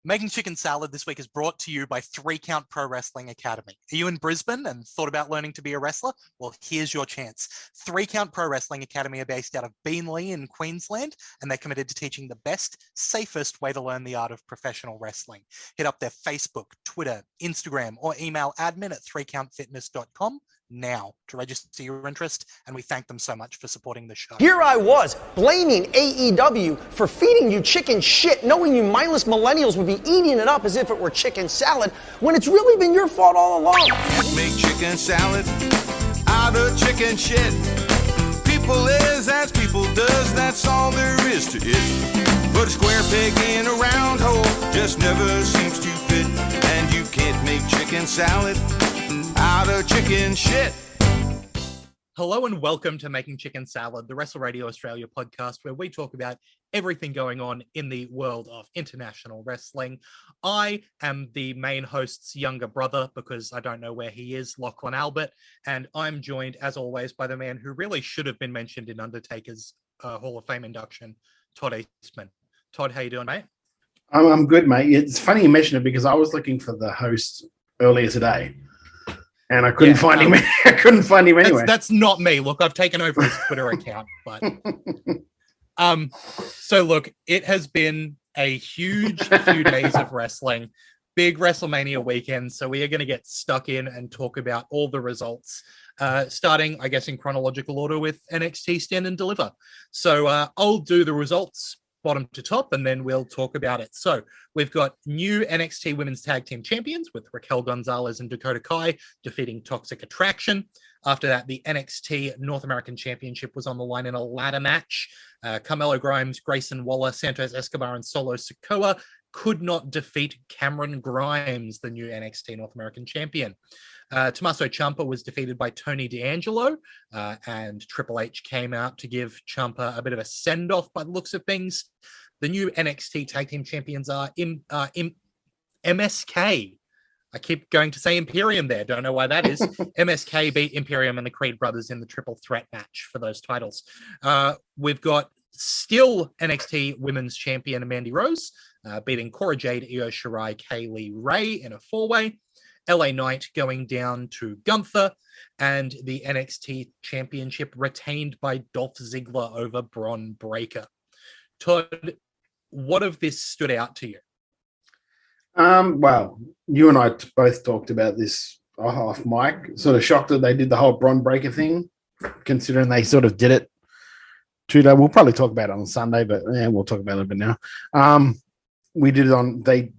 Making Chicken Salad this week is brought to you by 3 Count Pro Wrestling Academy. Are you in Brisbane and thought about learning to be a wrestler? Well, here's your chance. 3 Count Pro Wrestling Academy are based out of Beenleigh in Queensland, and they're committed to teaching the best, safest way to learn the art of professional wrestling. Hit up their Facebook, Twitter, Instagram, or email admin at 3countfitness.com now to register your interest, and we thank them so much for supporting the show. Here I was, blaming AEW for feeding you chicken shit, knowing you mindless millennials would be eating it up as if it were chicken salad, when it's really been your fault all along. Make chicken salad out of chicken shit. People is as people does, that's all there is to it. Put a square peg in a round hole, just never seems to fit. And you can't make chicken salad out of chicken shit. Hello and welcome to Making Chicken Salad, the Wrestle Radio Australia podcast, where we talk about everything going on in the world of international wrestling. I am the main host's younger brother because I don't know where he is, Lachlan Albert, and I'm joined, as always, by the man who really should have been mentioned in Undertaker's Hall of Fame induction, Todd Eastman. Todd, how you doing, mate? I'm good, mate. It's funny you mention it because I was looking for the host earlier today. And I couldn't find him. I couldn't find him anyway. That's not me. Look, I've taken over his Twitter account, but so look, it has been a huge few days of wrestling, big Wrestlemania weekend. So we are going to get stuck in and talk about all the results, starting, I guess, in chronological order with NXT Stand and Deliver. So I'll do the results bottom to top, and then we'll talk about it. So we've got new NXT Women's Tag Team Champions with Raquel Gonzalez and Dakota Kai defeating Toxic Attraction. After that, the NXT North American Championship was on the line in a ladder match. Carmelo Grimes, Grayson Waller, Santos Escobar, and Solo Sikoa could not defeat Cameron Grimes, the new NXT North American Champion. Tommaso Ciampa was defeated by Tony D'Angelo, and Triple H came out to give Ciampa a bit of a send-off by the looks of things. The new NXT Tag Team Champions are MSK. I keep going to say Imperium there. Don't know why that is. MSK beat Imperium and the Creed Brothers in the triple threat match for those titles. We've got still NXT Women's Champion Mandy Rose, beating Cora Jade, Io Shirai, Kaylee Ray in a four-way. LA Knight going down to Gunther, and the NXT Championship retained by Dolph Ziggler over Braun Breaker. Todd, what of this stood out to you? Well, you and I both talked about this off mic. Sort of shocked that they did the whole Braun Breaker thing, considering they sort of did it 2 days. We'll probably talk about it on Sunday, but yeah, we'll talk about it a bit now. We did it on, they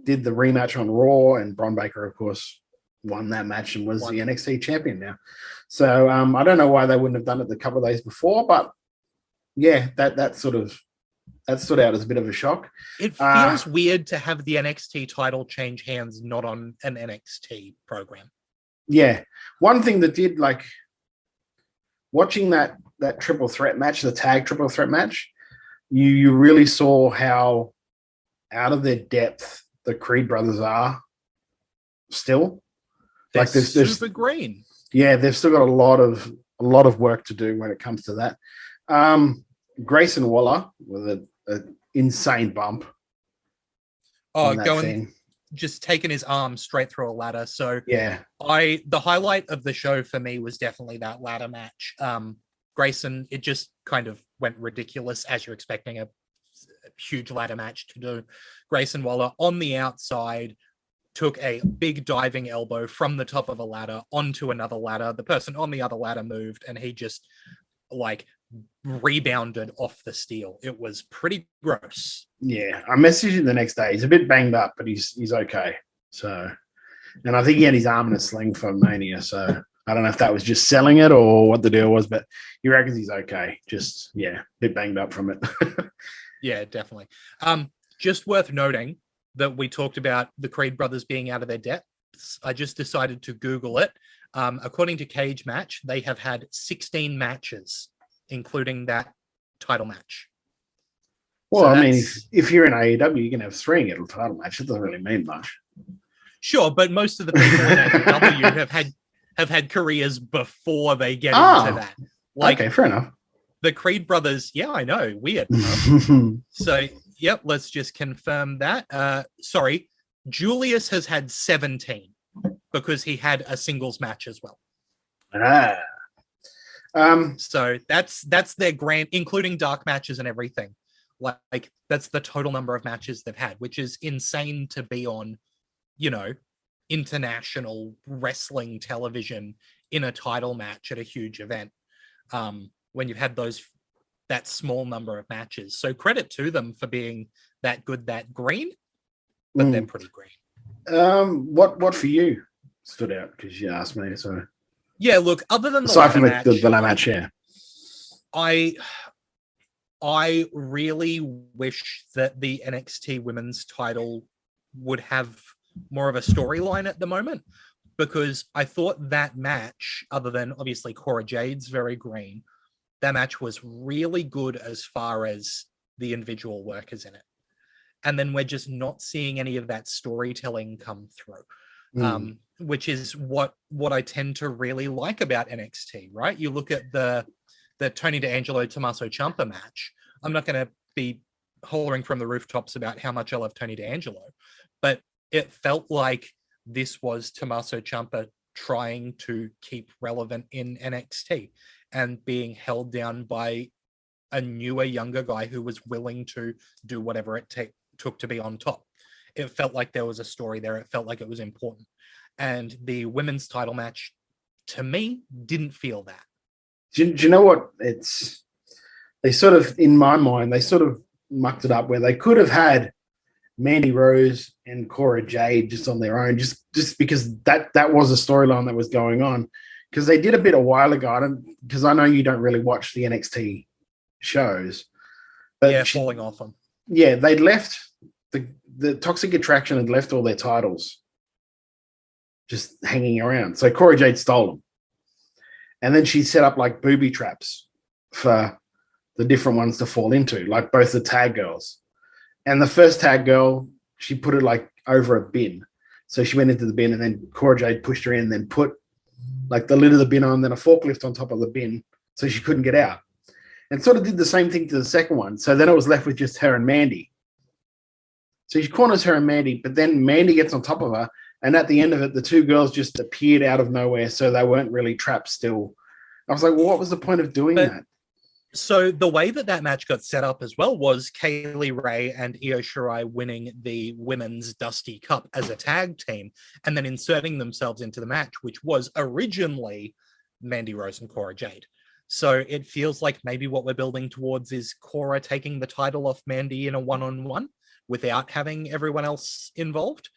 did the rematch on Raw, and Braun Breaker, of course, won that match and was the NXT champion now. So I don't know why they wouldn't have done it a couple of days before, but yeah, that stood out as a bit of a shock. It feels weird to have the NXT title change hands not on an NXT program. Yeah. One thing that did, like, watching that triple threat match, the tag triple threat match, you really saw how out of their depth the Creed Brothers are still. They're super green. Yeah, they've still got a lot of work to do when it comes to that. Grayson Waller with an insane bump. Just taking his arm straight through a ladder. So yeah, the highlight of the show for me was definitely that ladder match. Grayson, it just kind of went ridiculous as you're expecting a huge ladder match to do. Grayson Waller on the outside took a big diving elbow from the top of a ladder onto another ladder. The person on the other ladder moved, and he just rebounded off the steel. It was pretty gross. Yeah, I messaged him the next day. He's a bit banged up, but he's okay. So, and I think he had his arm in a sling for Mania. So I don't know if that was just selling it or what the deal was, but he reckons he's okay. Just, yeah, a bit banged up from it. Yeah, definitely. Just worth noting that we talked about the Creed Brothers being out of their depths. I just decided to Google it. According to Cage Match, they have had 16 matches, including that title match. Well, so I mean, if you're in AEW, you can have 3 and get a title match. It doesn't really mean much. Sure, but most of the people in AEW have had careers before they get into that. Okay, fair enough. The Creed Brothers, yeah, I know, weird. So Yep, let's just confirm that. Sorry, Julius has had 17 because he had a singles match as well. So that's their grand, including dark matches and everything. Like that's the total number of matches they've had, which is insane to be on, international wrestling television in a title match at a huge event. When you've had that small number of matches. So credit to them for being that good, that green, but they're pretty green. What for you stood out? Because you asked me, so yeah. Look, other than aside from the match, yeah, I really wish that the NXT Women's title would have more of a storyline at the moment, because I thought that match, other than obviously Cora Jade's very green, that match was really good as far as the individual workers in it. And then we're just not seeing any of that storytelling come through, which is what I tend to really like about NXT, right? You look at the Tony D'Angelo Tommaso Ciampa match. I'm not going to be hollering from the rooftops about how much I love Tony D'Angelo, but it felt like this was Tommaso Ciampa trying to keep relevant in NXT and being held down by a newer, younger guy who was willing to do whatever it took to be on top. It felt like there was a story there. It felt like it was important. And the women's title match, to me, didn't feel that. Do you know what? They sort of, in my mind, they sort of mucked it up where they could have had Mandy Rose and Cora Jade just on their own, just because that was a storyline that was going on. Because they did a bit a while ago, because I know you don't really watch the NXT shows. But falling off them. Yeah, they'd left, the Toxic Attraction had left all their titles just hanging around. So Cora Jade stole them. And then she set up like booby traps for the different ones to fall into, like both the tag girls. And the first tag girl, she put it like over a bin. So she went into the bin, and then Cora Jade pushed her in and then put like the lid of the bin on, then a forklift on top of the bin so she couldn't get out. And sort of did the same thing to the second one. So then it was left with just her and Mandy. So she corners her and Mandy, but then Mandy gets on top of her. And at the end of it, the two girls just appeared out of nowhere. So they weren't really trapped still. I was like, well, what was the point of doing that? So the way that match got set up as well was Kaylee Ray and Io Shirai winning the Women's Dusty Cup as a tag team and then inserting themselves into the match, which was originally Mandy Rose and Cora Jade. So it feels like maybe what we're building towards is Cora taking the title off Mandy in a one-on-one without having everyone else involved.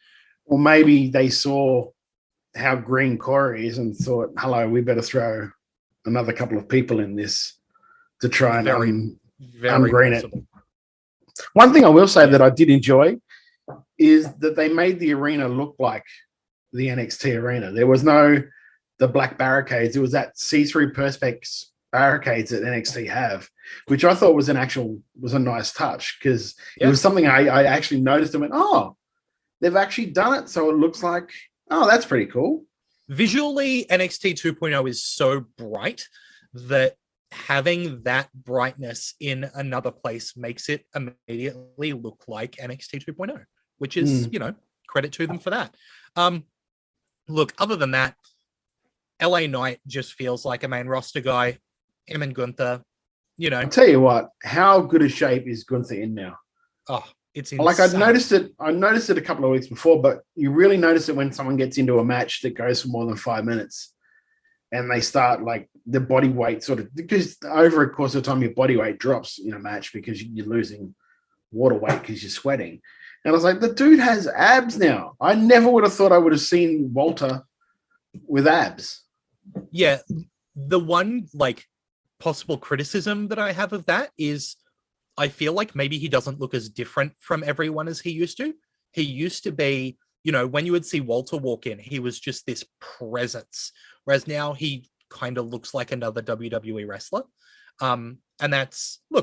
Or maybe they saw how green Cora is and thought, hello, we better throw another couple of people in this to try and ungreen it. One thing I will say that I did enjoy is that they made the arena look like the NXT arena. There was the black barricades. It was that see-through perspex barricades that NXT have, which I thought was a nice touch, because it was something I actually noticed and went, oh, they've actually done it. So it looks like, oh, that's pretty cool. Visually, NXT 2.0 is so bright that having that brightness in another place makes it immediately look like NXT 2.0, which is, credit to them for that. Look, other than that, LA Knight just feels like a main roster guy. Him and Gunther, I'll tell you what, how good a shape is Gunther in now? Oh, it's insane. Like I noticed it a couple of weeks before, but you really notice it when someone gets into a match that goes for more than 5 minutes. And they start like the body weight sort of, because over a course of time, your body weight drops in a match because you're losing water weight because you're sweating. And I was like, the dude has abs now. I never would have thought I would have seen Walter with abs. Yeah. The one like possible criticism that I have of that is I feel like maybe he doesn't look as different from everyone as he used to. He used to be, when you would see Walter walk in, he was just this presence. Whereas now he kind of looks like another WWE wrestler. And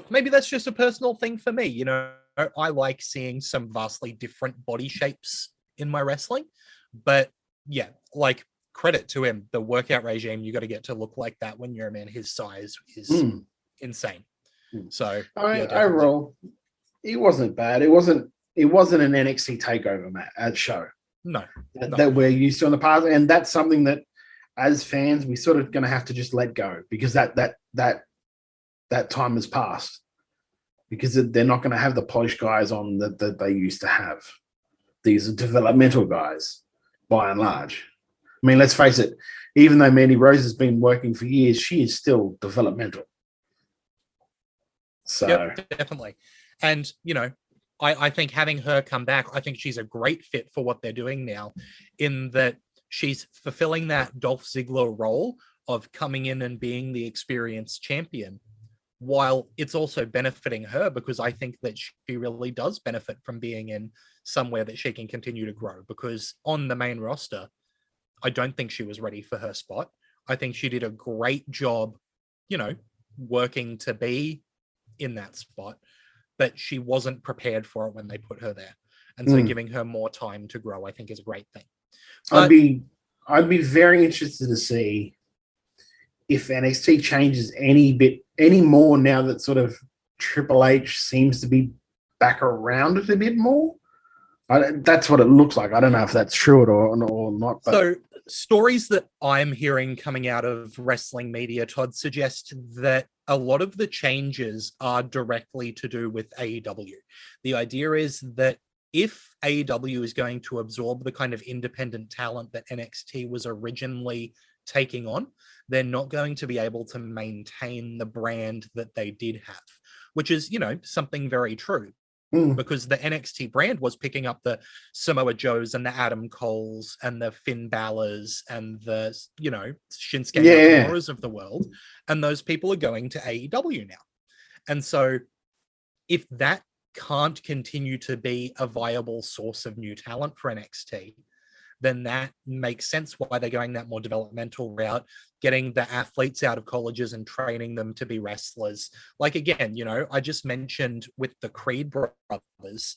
maybe that's just a personal thing for me. I like seeing some vastly different body shapes in my wrestling. But yeah, like credit to him, the workout regime you got to get to look like that when you're a man his size is insane. So I roll. It wasn't bad. It wasn't an NXT takeover show. No. That we're used to in the past. And that's something that as fans, we sort of gonna have to just let go because that time has passed. Because they're not gonna have the polished guys on that they used to have. These are developmental guys, by and large. I mean, let's face it, even though Mandy Rose has been working for years, she is still developmental. So yep, definitely. And, I think having her come back, I think she's a great fit for what they're doing now, in that she's fulfilling that Dolph Ziggler role of coming in and being the experienced champion, while it's also benefiting her because I think that she really does benefit from being in somewhere that she can continue to grow, because on the main roster, I don't think she was ready for her spot. I think she did a great job, working to be in that spot, but she wasn't prepared for it when they put her there. And so giving her more time to grow, I think, is a great thing. But I'd be very interested to see if NXT changes any more now that sort of Triple H seems to be back around it a bit more. That's what it looks like. I don't know if that's true or not. But. So stories that I'm hearing coming out of wrestling media, Todd, suggest that a lot of the changes are directly to do with AEW. The idea is that if AEW is going to absorb the kind of independent talent that NXT was originally taking on, they're not going to be able to maintain the brand that they did have, which is, something very true. Because the NXT brand was picking up the Samoa Joes and the Adam Coles and the Finn Balors and the, Shinsuke Nakamura's of the world. And those people are going to AEW now. And so if that can't continue to be a viable source of new talent for NXT, then that makes sense why they're going that more developmental route, getting the athletes out of colleges and training them to be wrestlers. Like, again, I just mentioned with the Creed brothers,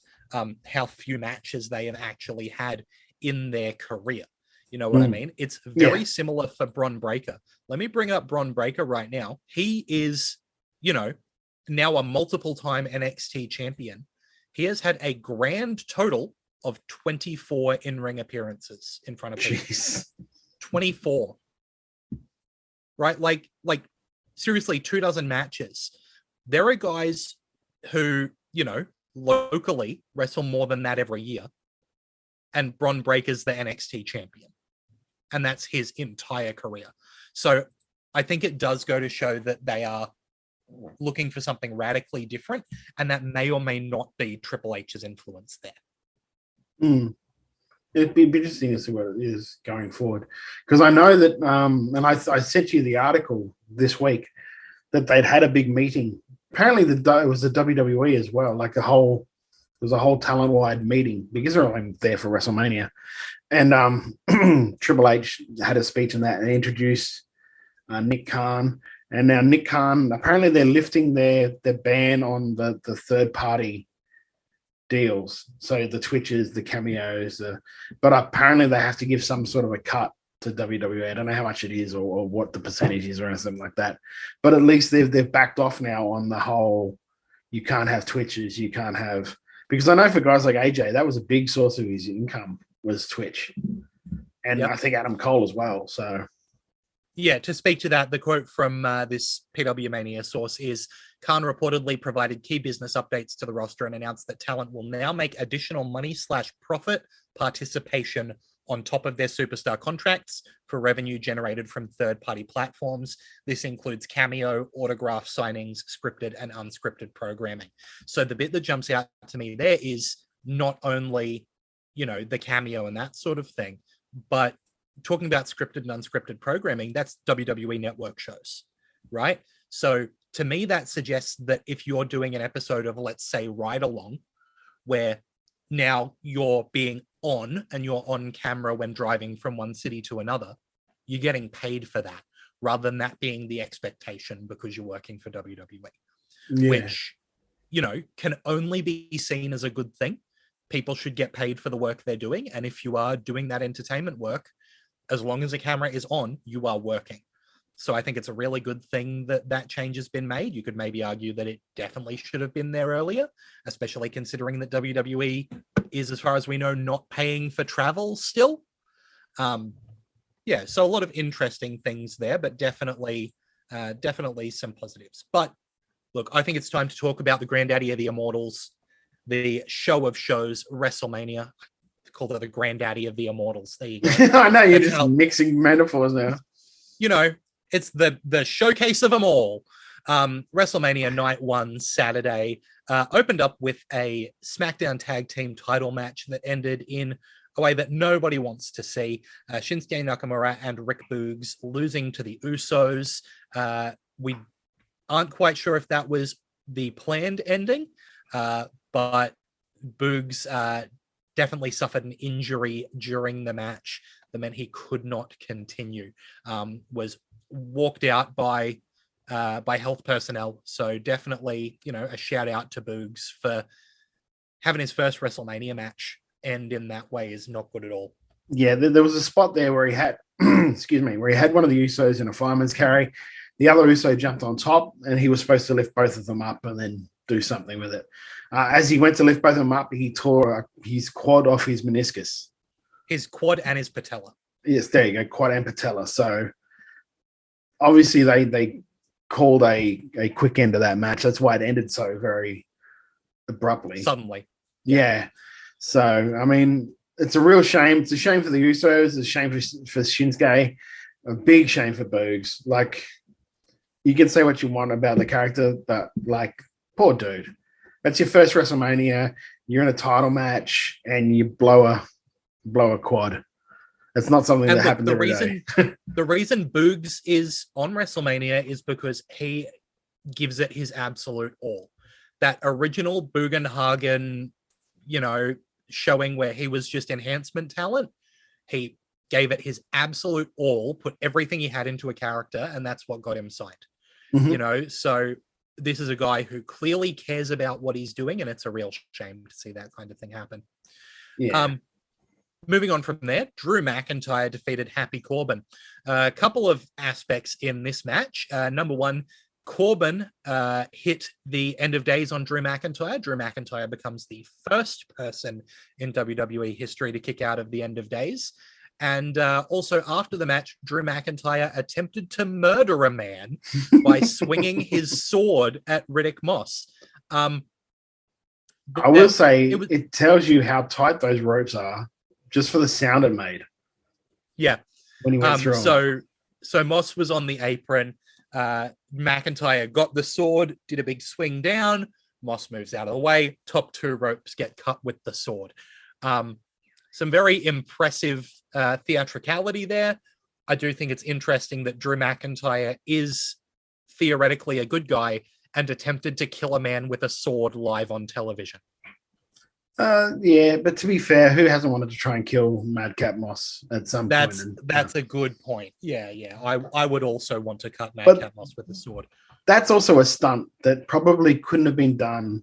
how few matches they have actually had in their career. You know what I mean? It's very similar for Braun Breaker. Let me bring up Braun Breaker right now. He is, now a multiple-time NXT champion. He has had a grand total of 24 in-ring appearances in front of people. 24. Right? Like seriously, 24 matches. There are guys who, locally wrestle more than that every year. And Braun Breaker's the NXT champion. And that's his entire career. So I think it does go to show that they are looking for something radically different. And that may or may not be Triple H's influence there. It'd be interesting to see what it is going forward, because I know that and I sent you the article this week that they'd had a big meeting. Apparently it was the WWE as well, like there was a whole talent-wide meeting because they're only there for WrestleMania, and Triple H had a speech in that and introduced Nick Khan, and now Nick Khan, apparently they're lifting their ban on the third-party deals, so the Twitches, the cameos, but apparently they have to give some sort of a cut to WWE. I don't know how much it is or what the percentage is or anything like that, but at least they've backed off now on the whole you can't have Twitches, you can't have, because I know for guys like AJ, that was a big source of his income was Twitch, and I think Adam Cole as well. So yeah, to speak to that, the quote from this PW Mania source is, Khan reportedly provided key business updates to the roster and announced that talent will now make additional money/profit participation on top of their superstar contracts for revenue generated from third-party platforms. This includes cameo, autograph signings, scripted and unscripted programming. So the bit that jumps out to me there is not only, the cameo and that sort of thing, but talking about scripted and unscripted programming, that's WWE Network shows, right? So to me, that suggests that if you're doing an episode of, let's say, Ride Along, where now you're being on and you're on camera when driving from one city to another, you're getting paid for that rather than that being the expectation because you're working for WWE, which, can only be seen as a good thing. People should get paid for the work they're doing. And if you are doing that entertainment work, as long as the camera is on, you are working. So I think it's a really good thing that that change has been made. You could maybe argue that it definitely should have been there earlier, especially considering that WWE is, as far as we know, not paying for travel still. Yeah, so a lot of interesting things there, but definitely some positives. But look, I think it's time to talk about the granddaddy of the Immortals, the show of shows, WrestleMania. I call it the granddaddy of the Immortals. There you go. I know you're just mixing metaphors now. You know, it's the showcase of them all. WrestleMania Night 1 Saturday opened up with a SmackDown Tag Team title match that ended in a way that nobody wants to see. Shinsuke Nakamura and Rick Boogs losing to the Usos. We aren't quite sure if that was the planned ending, but Boogs definitely suffered an injury during the match that meant he could not continue. Was walked out by health personnel. So definitely, a shout out to Boogs for having his first WrestleMania match end in that way is not good at all. Yeah, there was a spot there where he had, where he had one of the Usos in a fireman's carry. The other Uso jumped on top, and he was supposed to lift both of them up and then do something with it. As he went to lift both of them up, he tore his quad off his meniscus. His quad and his patella. Yes, there you go, quad and patella. So obviously they called a quick end to that match. That's why it ended so very abruptly. Suddenly. Yeah. So, I mean, it's a real shame. It's a shame for the Usos. It's a shame for Shinsuke. A big shame for Boogs. Like, you can say what you want about the character, but, like, poor dude. That's your first WrestleMania. You're in a title match, and you blow a quad. It's not something that happens every day. The reason Boogs is on WrestleMania is because he gives it his absolute all. That original Bugenhagen, showing where he was just enhancement talent, he gave it his absolute all, put everything he had into a character, and that's what got him signed. Mm-hmm. So this is a guy who clearly cares about what he's doing, and it's a real shame to see that kind of thing happen. Yeah. Moving on from there, Drew McIntyre defeated Happy Corbin. A couple of aspects in this match. Number one, Corbin hit the end of days on Drew McIntyre. Drew McIntyre becomes the first person in WWE history to kick out of the end of days. And also after the match, Drew McIntyre attempted to murder a man by swinging his sword at Riddick Moss. I will say it tells you how tight those ropes are just for the sound it made. Yeah. When he went through so Moss was on the apron. McIntyre got the sword, did a big swing down. Moss moves out of the way. Top two ropes get cut with the sword. Some very impressive theatricality there. I do think it's interesting that Drew McIntyre is theoretically a good guy and attempted to kill a man with a sword live on television. Yeah, but to be fair, who hasn't wanted to try and kill Madcap Moss at some point? That's a good point. Yeah. I would also want to cut Madcap Moss with a sword. That's also a stunt that probably couldn't have been done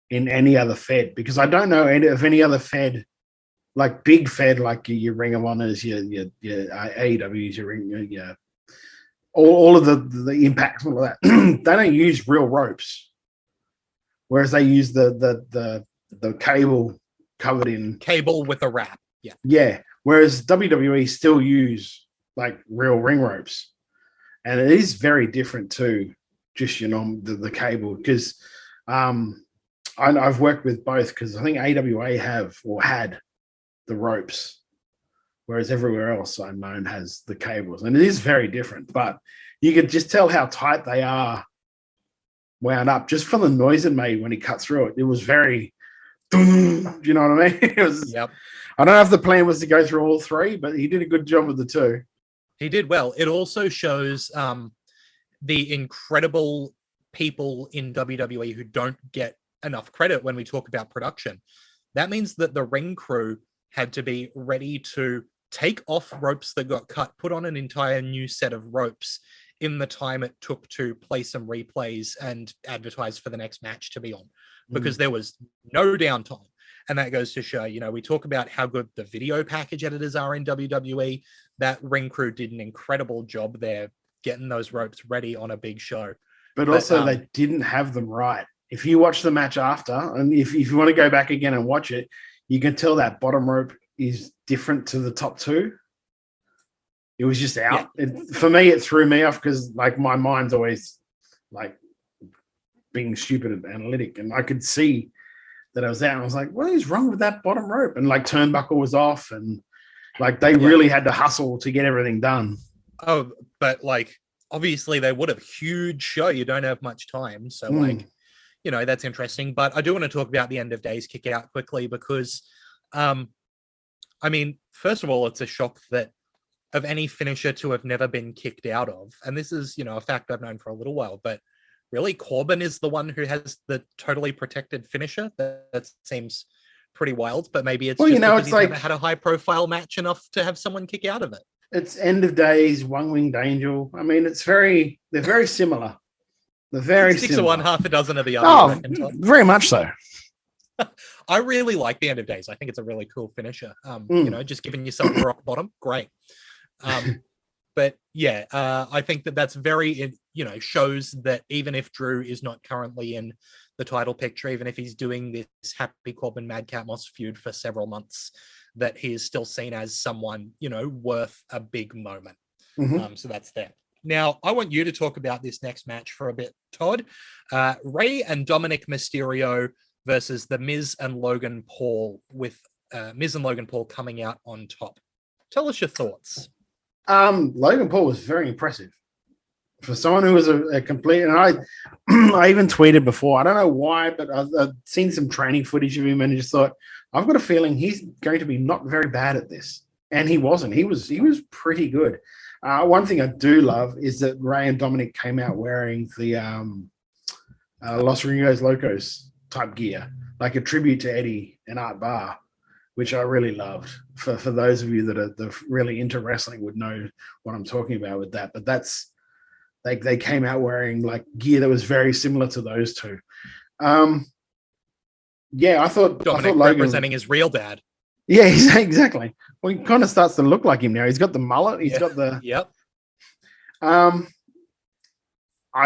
in any other Fed, because I don't know of any other Fed, like big Fed, like your Ring of Honors, your AEWs, your all of the impacts and all that. They don't use real ropes, whereas they use the cable covered in cable with a wrap. Yeah. Whereas WWE still use like real ring ropes, and it is very different to just the cable, because I've worked with both, because I think AWA had the ropes, whereas everywhere else I'm known has the cables, and it is very different. But you could just tell how tight they are wound up just from the noise it made when he cut through it. It was very. Do you know what I mean? It was, yep. I don't know if the plan was to go through all three, but he did a good job with the two. He did well. It also shows the incredible people in WWE who don't get enough credit when we talk about production. That means that the ring crew had to be ready to take off ropes that got cut, put on an entire new set of ropes in the time it took to play some replays and advertise for the next match to be on, because there was no downtime. And that goes to show, we talk about how good the video package editors are in WWE. That ring crew did an incredible job there, getting those ropes ready on a big show. But also they didn't have them right. If you watch the match after, and if you want to go back again and watch it, you can tell that bottom rope is different to the top two. It was just out. Yeah. For me, it threw me off because like my mind's always like being stupid and analytic, and I could see that I was out. And I was like, "What is wrong with that bottom rope?" And like turnbuckle was off, and like they really had to hustle to get everything done. Oh, but like obviously they would have huge show. You don't have much time, so like that's interesting. But I do want to talk about the end of days kick out quickly because, I mean, first of all, it's a shock that of any finisher to have never been kicked out of, and this is a fact I've known for a little while, but really Corbin is the one who has the totally protected finisher. That seems pretty wild, but maybe it's just because he's never had a high profile match enough to have someone kick out of it. It's end of days, one winged angel. I mean, they're very similar. They're very 6 similar. of one, half a dozen of the other. Very much so. I really like the end of days. I think it's a really cool finisher. Just giving yourself a rock bottom, great. But yeah, I think that's very, shows that even if Drew is not currently in the title picture, even if he's doing this Happy Corbin Madcap Moss feud for several months, that he is still seen as someone, worth a big moment. So that's there. Now, I want you to talk about this next match for a bit, Todd. Rey and Dominic Mysterio versus The Miz and Logan Paul, with Miz and Logan Paul coming out on top. Tell us your thoughts. Logan Paul was very impressive for someone who was a complete. And I even tweeted before. I don't know why, but I've seen some training footage of him and just thought, I've got a feeling he's going to be not very bad at this. And he wasn't. He was pretty good. One thing I do love is that Rey and Dominic came out wearing the Los Ringos Locos type gear, like a tribute to Eddie and Art Barr, which I really loved. For those of you that are really into wrestling would know what I'm talking about with that. But that's they came out wearing like gear that was very similar to those two. I thought Dominic Logan representing his real dad. Yeah, exactly. Well, he kind of starts to look like him now. He's got the mullet. He's got the. Yep. I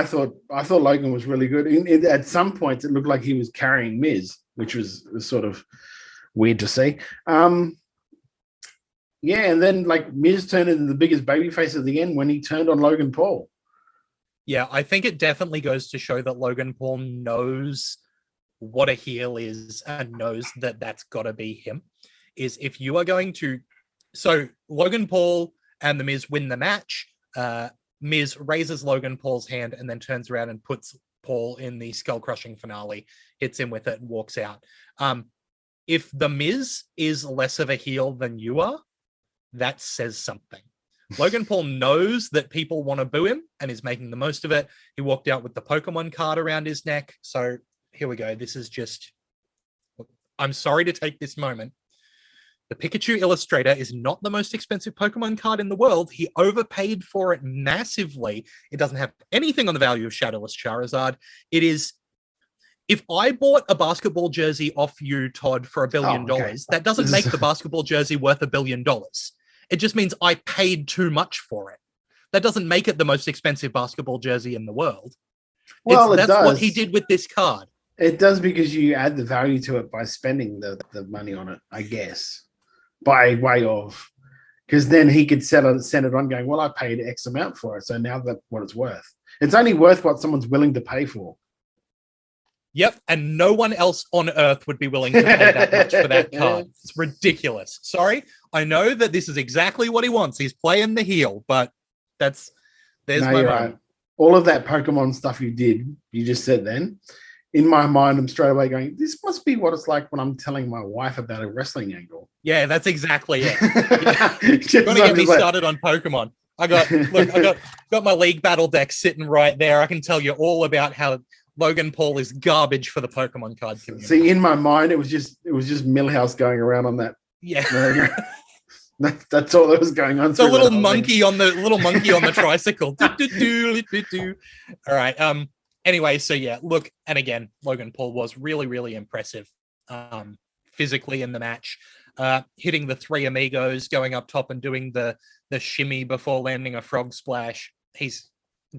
thought Logan was really good. At some points, it looked like he was carrying Miz, which was sort of weird to see. And then like Miz turned into the biggest babyface at the end when he turned on Logan Paul. Yeah, I think it definitely goes to show that Logan Paul knows what a heel is and knows that that's got to be him. Is if you are going to... So Logan Paul and The Miz win the match. Miz raises Logan Paul's hand and then turns around and puts Paul in the skull-crushing finale, hits him with it and walks out. If The Miz is less of a heel than you are, that says something. Logan Paul knows that people want to boo him and is making the most of it. He walked out with the Pokemon card around his neck. So here we go. This is just... I'm sorry to take this moment. The Pikachu Illustrator is not the most expensive Pokemon card in the world. He overpaid for it massively. It doesn't have anything on the value of Shadowless Charizard. It is... If I bought a basketball jersey off you, Todd, for $1 billion, that doesn't make the basketball jersey worth $1 billion. It just means I paid too much for it. That doesn't make it the most expensive basketball jersey in the world. Well, that's what he did with this card. It does, because you add the value to it by spending the money on it, I guess, by way of, because then he could send it on going, well, I paid X amount for it, so now that's what it's worth. It's only worth what someone's willing to pay for. Yep, and no one else on earth would be willing to pay that much for that card. It's ridiculous. Sorry, I know that this is exactly what he wants. He's playing the heel, but there's my moment. Right. All of that Pokemon stuff you just said then, in my mind, I'm straight away going, this must be what it's like when I'm telling my wife about a wrestling angle. Yeah, that's exactly it. You're going to get me started on Pokemon. I got my League Battle deck sitting right there. I can tell you all about how Logan Paul is garbage for the Pokemon card community. See, in my mind, it was just Millhouse going around on that. Yeah. That's all that was going on. It's a little monkey on the tricycle. All right. Anyway, so yeah, look, and again, Logan Paul was really, really impressive physically in the match, hitting the three amigos, going up top and doing the shimmy before landing a frog splash. he's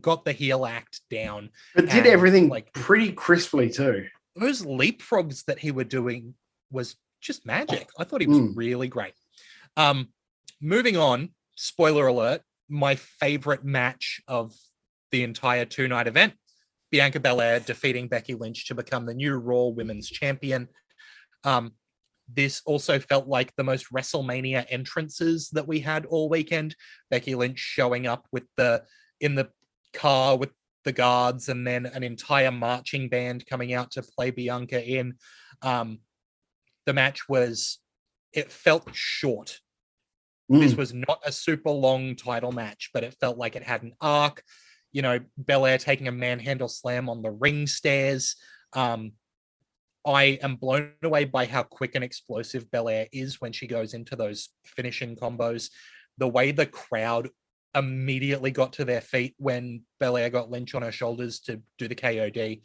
got the heel act down. But did and, everything like pretty crisply too. those leapfrogs that he were doing was just magic. I thought he was really great. Moving on, spoiler alert, my favorite match of the entire 2-night event, Bianca Belair defeating Becky Lynch to become the new Raw Women's Champion. This also felt like the most WrestleMania entrances that we had all weekend. Becky Lynch showing up in the car with the guards, and then an entire marching band coming out to play Bianca in. The match it felt short. This was not a super long title match, but it felt like it had an arc. You know, Belair taking a manhandle slam on the ring stairs. I am blown away by how quick and explosive Belair is when she goes into those finishing combos. The way the crowd immediately got to their feet when Belair got Lynch on her shoulders to do the KOD.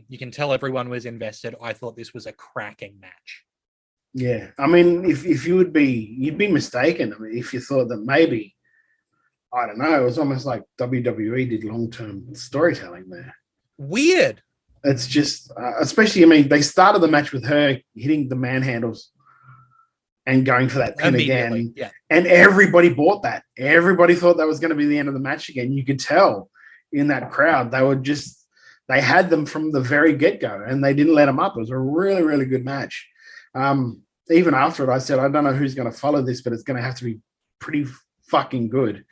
You can tell everyone was invested. I thought this was a cracking match. Yeah, I mean, if you'd be mistaken. I mean, if you thought that maybe, I don't know, it was almost like WWE did long-term storytelling there. Weird. It's just, especially, I mean, they started the match with her hitting the manhandles and going for that pin again. Yeah. And everybody bought that. Everybody thought that was going to be the end of the match again. You could tell in that crowd, they had them from the very get-go, and they didn't let them up. It was a really, really good match. Even after it, I said, I don't know who's going to follow this, but it's going to have to be pretty fucking good,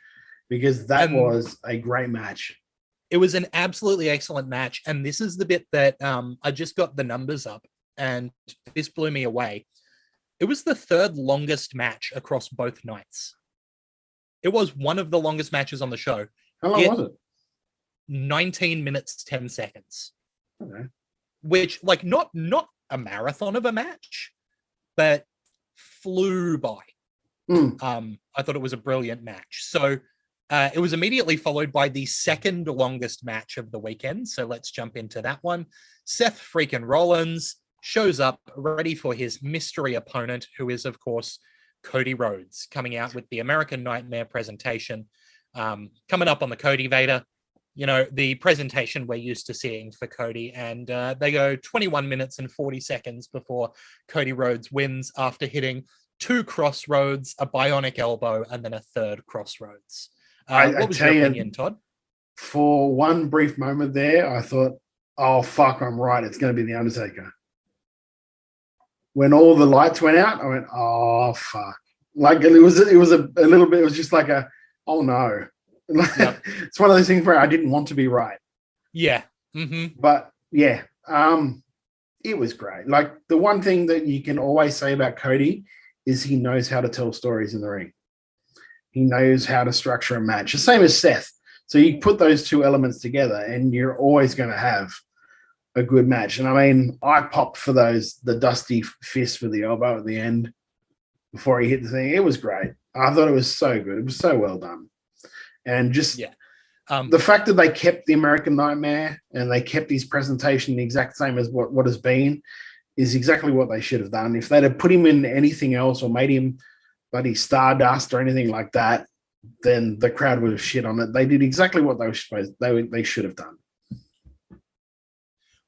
because that was a great match. It was an absolutely excellent match. And this is the bit that I just got the numbers up, and this blew me away. It was the third longest match across both nights. It was one of the longest matches on the show. How long was it? 19 minutes, 10 seconds. Okay. Which, like, not a marathon of a match, but flew by. I thought it was a brilliant match. So it was immediately followed by the second longest match of the weekend. So let's jump into that one. Seth freaking Rollins shows up ready for his mystery opponent, who is, of course, Cody Rhodes, coming out with the American Nightmare presentation. Coming up on the Cody Vader, you know, the presentation we're used to seeing for Cody. And they go 21 minutes and 40 seconds before Cody Rhodes wins after hitting 2 crossroads, a bionic elbow, and then a third crossroads. What was your opinion, Todd? For one brief moment there, I thought, oh, fuck, I'm right. It's going to be The Undertaker. When all the lights went out, I went, oh, fuck. Like, it was a little bit, it was just like a, oh, no. Yep. It's one of those things where I didn't want to be right. Yeah. Mm-hmm. But, yeah, it was great. Like, the one thing that you can always say about Cody is he knows how to tell stories in the ring. He knows how to structure a match. The same as Seth. So you put those two elements together and you're always going to have a good match. And I mean, I popped for the dusty fist with the elbow at the end before he hit the thing. It was great. I thought it was so good. It was so well done. And just the fact that they kept the American Nightmare and they kept his presentation the exact same as what has been is exactly what they should have done. If they'd have put him in anything else or made him bloody Stardust or anything like that, then the crowd would have shit on it. They did exactly what they should have done.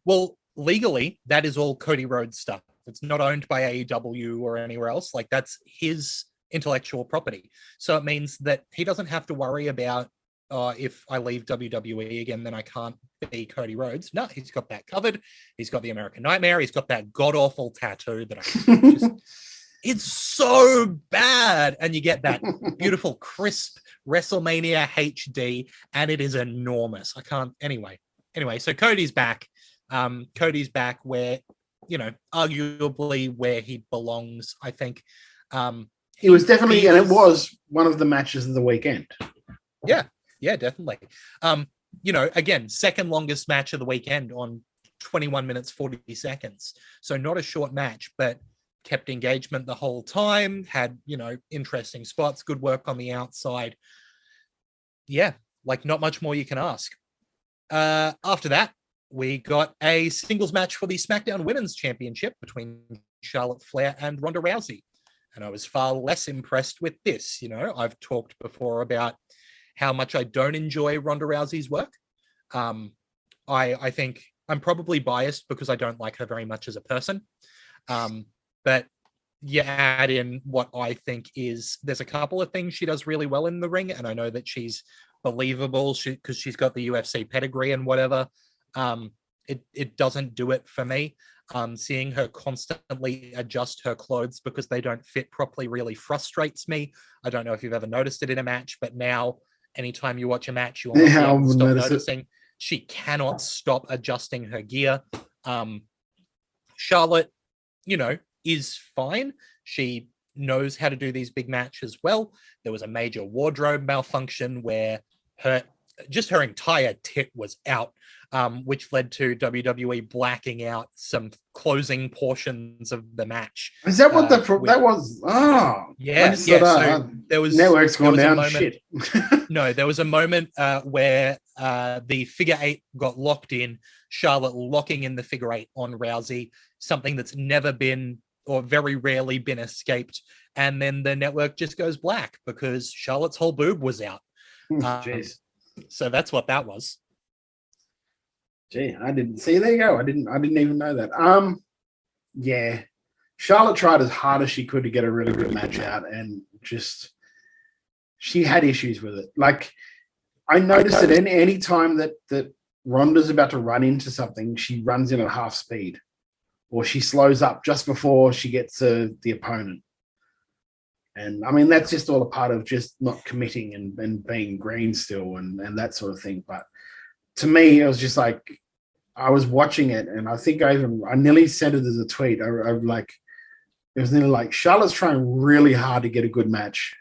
Well, legally, that is all Cody Rhodes stuff. It's not owned by AEW or anywhere else. Like, that's his intellectual property. So it means that he doesn't have to worry about if I leave WWE again, then I can't be Cody Rhodes. No, he's got that covered. He's got the American Nightmare. He's got that god-awful tattoo that I just... It's so bad. And you get that beautiful, crisp WrestleMania HD, and it is enormous. I can't... Anyway, so Cody's back. Cody's back where, you know, arguably where he belongs, I think. It was definitely, and it was one of the matches of the weekend. Yeah, definitely. You know, again, second longest match of the weekend on 21 minutes, 40 seconds. So not a short match, but kept engagement the whole time, had, you know, interesting spots, good work on the outside. Yeah, like not much more you can ask. After that, we got a singles match for the Smackdown Women's Championship between Charlotte Flair and Ronda Rousey. And I was far less impressed with this. You know, I've talked before about how much I don't enjoy Ronda Rousey's work. I think I'm probably biased because I don't like her very much as a person. But you add in what I think is, there's a couple of things she does really well in the ring, and I know that she's believable because she's got the UFC pedigree and whatever. It doesn't do it for me. Seeing her constantly adjust her clothes because they don't fit properly really frustrates me. I don't know if you've ever noticed it in a match, but now anytime you watch a match, you almost stop noticing. She cannot stop adjusting her gear. Charlotte, is fine. She knows how to do these big matches well. There was a major wardrobe malfunction where her entire tit was out, which led to WWE blacking out some closing portions of the match. Is that what that was? Oh, yeah. So there was networks going down. Shit. No, there was a moment where the figure eight got locked in. Charlotte locking in the figure eight on Rousey, something that's never been or very rarely been escaped. And then the network just goes black because Charlotte's whole boob was out. Jeez. So that's what that was. Gee, I didn't see. There you go. I didn't even know that. Yeah, Charlotte tried as hard as she could to get a really good match out, and just she had issues with it. Like I noticed that any time that Ronda's about to run into something, she runs in at half speed, or she slows up just before she gets to the opponent. And I mean, that's just all a part of just not committing and being green still and that sort of thing. But to me, it was just like, I was watching it and I think I nearly sent it as a tweet. I like, it was nearly like Charlotte's trying really hard to get a good match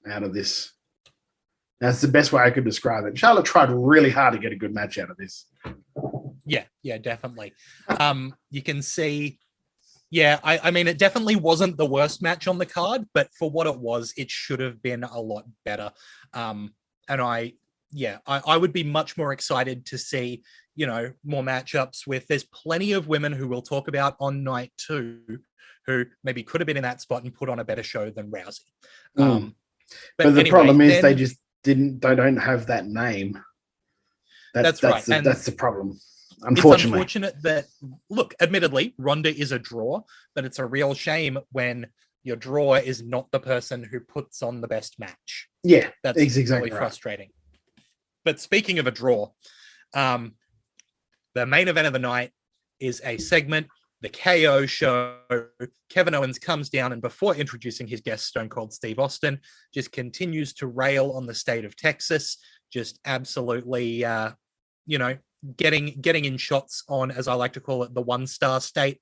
out of this. That's the best way I could describe it. Charlotte tried really hard to get a good match out of this. Yeah, definitely. You can see, I mean, it definitely wasn't the worst match on the card, but for what it was, it should have been a lot better. And I would be much more excited to see, more matchups with, there's plenty of women who we'll talk about on night 2 who maybe could have been in that spot and put on a better show than Rousey. But the anyway, problem is they don't have that name. That's right. That's the problem. Unfortunately. It's unfortunate that, look, admittedly, Ronda is a draw, but it's a real shame when your draw is not the person who puts on the best match. Yeah, that's exactly really frustrating. But speaking of a draw, the main event of the night is a segment, the KO show. Kevin Owens comes down and before introducing his guest, Stone Cold Steve Austin, just continues to rail on the state of Texas, just absolutely, getting in shots on, as I like to call it, the 1-star state.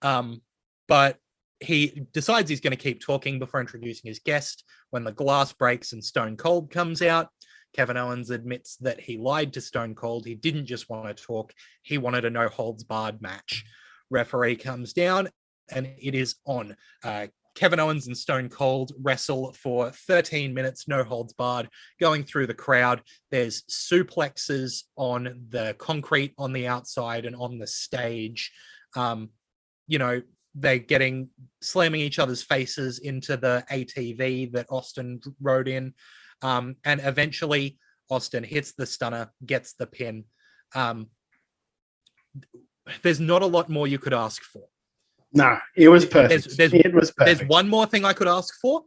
But he decides he's going to keep talking before introducing his guest. When the glass breaks and Stone Cold comes out, Kevin Owens admits that he lied to Stone Cold. He didn't just want to talk. He wanted a no-holds-barred match. Referee comes down, and it is on. Kevin Owens and Stone Cold wrestle for 13 minutes, no holds barred, going through the crowd. There's suplexes on the concrete on the outside and on the stage. They're slamming each other's faces into the ATV that Austin rode in. And eventually Austin hits the stunner, gets the pin. There's not a lot more you could ask for. No, it was perfect. It was perfect. There's one more thing I could ask for,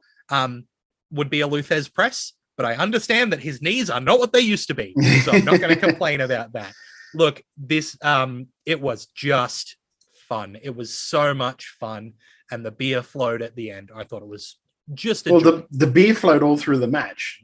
would be a Luthez press, but I understand that his knees are not what they used to be, so I'm not going to complain about that. Look, this, it was just fun. It was so much fun, and the beer flowed at the end. I thought it was just the beer flowed all through the match.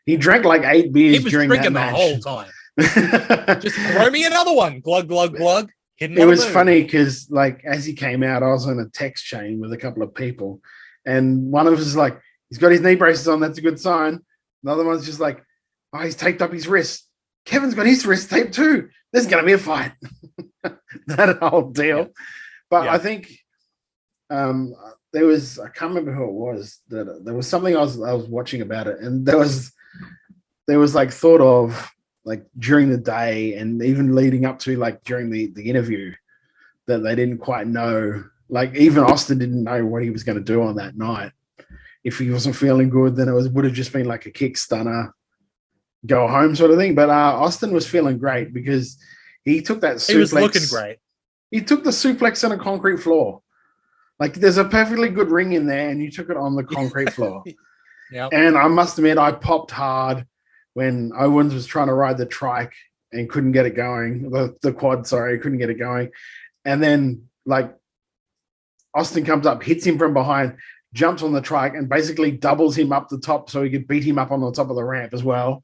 He drank like 8 beers during that match. He was drinking the whole time. Just throw me another one. Glug, glug, glug. It was funny because, like, as he came out, I was on a text chain with a couple of people, and one of us is like, he's got his knee braces on. That's a good sign. Another one's just like, oh, he's taped up his wrist. Kevin's got his wrist taped too. There's going to be a fight. That whole deal. Yeah. But yeah. I think there was, I can't remember who it was, that there was something I was watching about it, and there was like thought of, like, during the day and even leading up to, like, during the interview, that they didn't quite know, like, even Austin didn't know what he was going to do on that night. If he wasn't feeling good, then would have just been like a kick stunner, go home sort of thing. But Austin was feeling great because he took that suplex. He was looking great. He took the suplex on a concrete floor. Like there's a perfectly good ring in there, and you took it on the concrete floor. Yeah. And I must admit, I popped hard when Owens was trying to ride the trike and couldn't get it going. The quad, sorry, couldn't get it going. And then like Austin comes up, hits him from behind, jumps on the trike, and basically doubles him up the top so he could beat him up on the top of the ramp as well.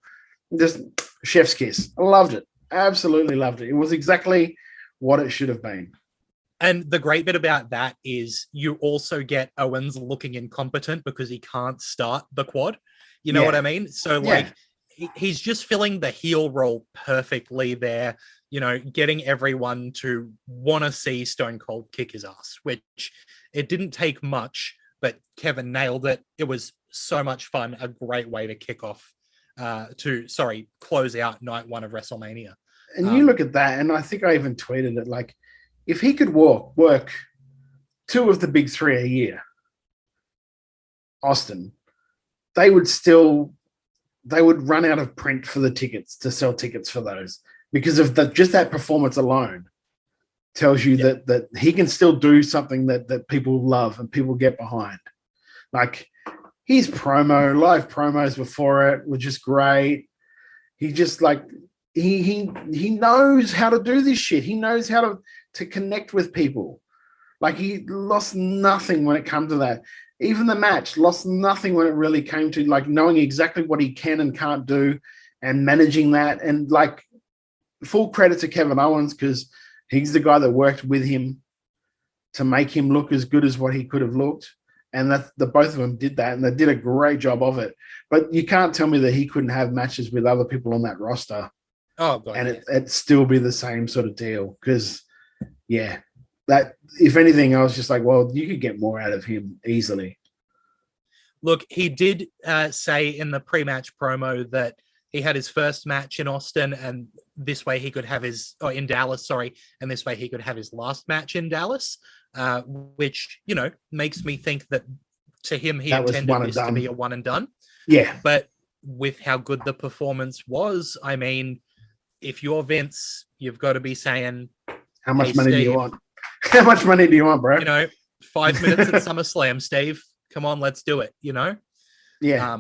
Just chef's kiss. I loved it. Absolutely loved it. It was exactly what it should have been. And the great bit about that is you also get Owens looking incompetent because he can't start the quad. You know what I mean? So like he's just filling the heel role perfectly there, you know, getting everyone to want to see Stone Cold kick his ass, which it didn't take much, but Kevin nailed it. It was so much fun. A great way to kick off close out night one of WrestleMania. And you look at that, and I think I even tweeted it, like, if he could work two of the big three a year, Austin, they would run out of print for the tickets to sell tickets for those because of just that performance alone tells you that he can still do something that people love and people get behind. Like his live promos before it were just great. He just like he knows how to do this shit. He knows how to connect with people. Like he lost nothing when it comes to that. Even the match lost nothing when it really came to like knowing exactly what he can and can't do and managing that. And like full credit to Kevin Owens because he's the guy that worked with him to make him look as good as what he could have looked. And that the both of them did that, and they did a great job of it. But you can't tell me that he couldn't have matches with other people on that roster. Oh, God, and it'd still be the same sort of deal. Because, that if anything, I was just like, well, you could get more out of him easily. Look, he did say in the pre-match promo that he had his first match in Austin, and this way he could have in Dallas, and this way he could have his last match in Dallas, which, you know, makes me think that to him he intended this to be a one and done. Yeah. But with how good the performance was, I mean, if you're Vince, you've got to be saying, how much money do you want? How much money do you want, bro? You know, 5 minutes at SummerSlam, Steve. Come on, let's do it, you know? Yeah.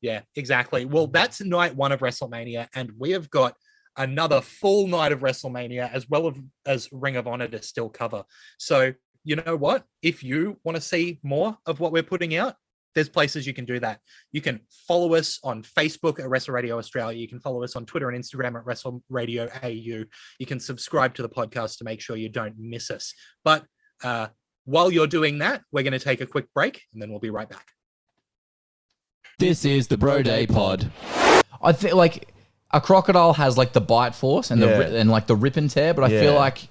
Yeah, exactly. Well, that's night one of WrestleMania, and we have got another full night of WrestleMania as well as Ring of Honor to still cover. So, you know what? If you want to see more of what we're putting out, there's places you can do that. You can follow us on Facebook at Wrestle Radio Australia. You can follow us on Twitter and Instagram at Wrestle Radio AU. You can subscribe to the podcast to make sure you don't miss us. But while you're doing that, we're going to take a quick break, and then we'll be right back. This is the Bro Day Pod. I think like a crocodile has like the bite force and and like the rip and tear, but I feel like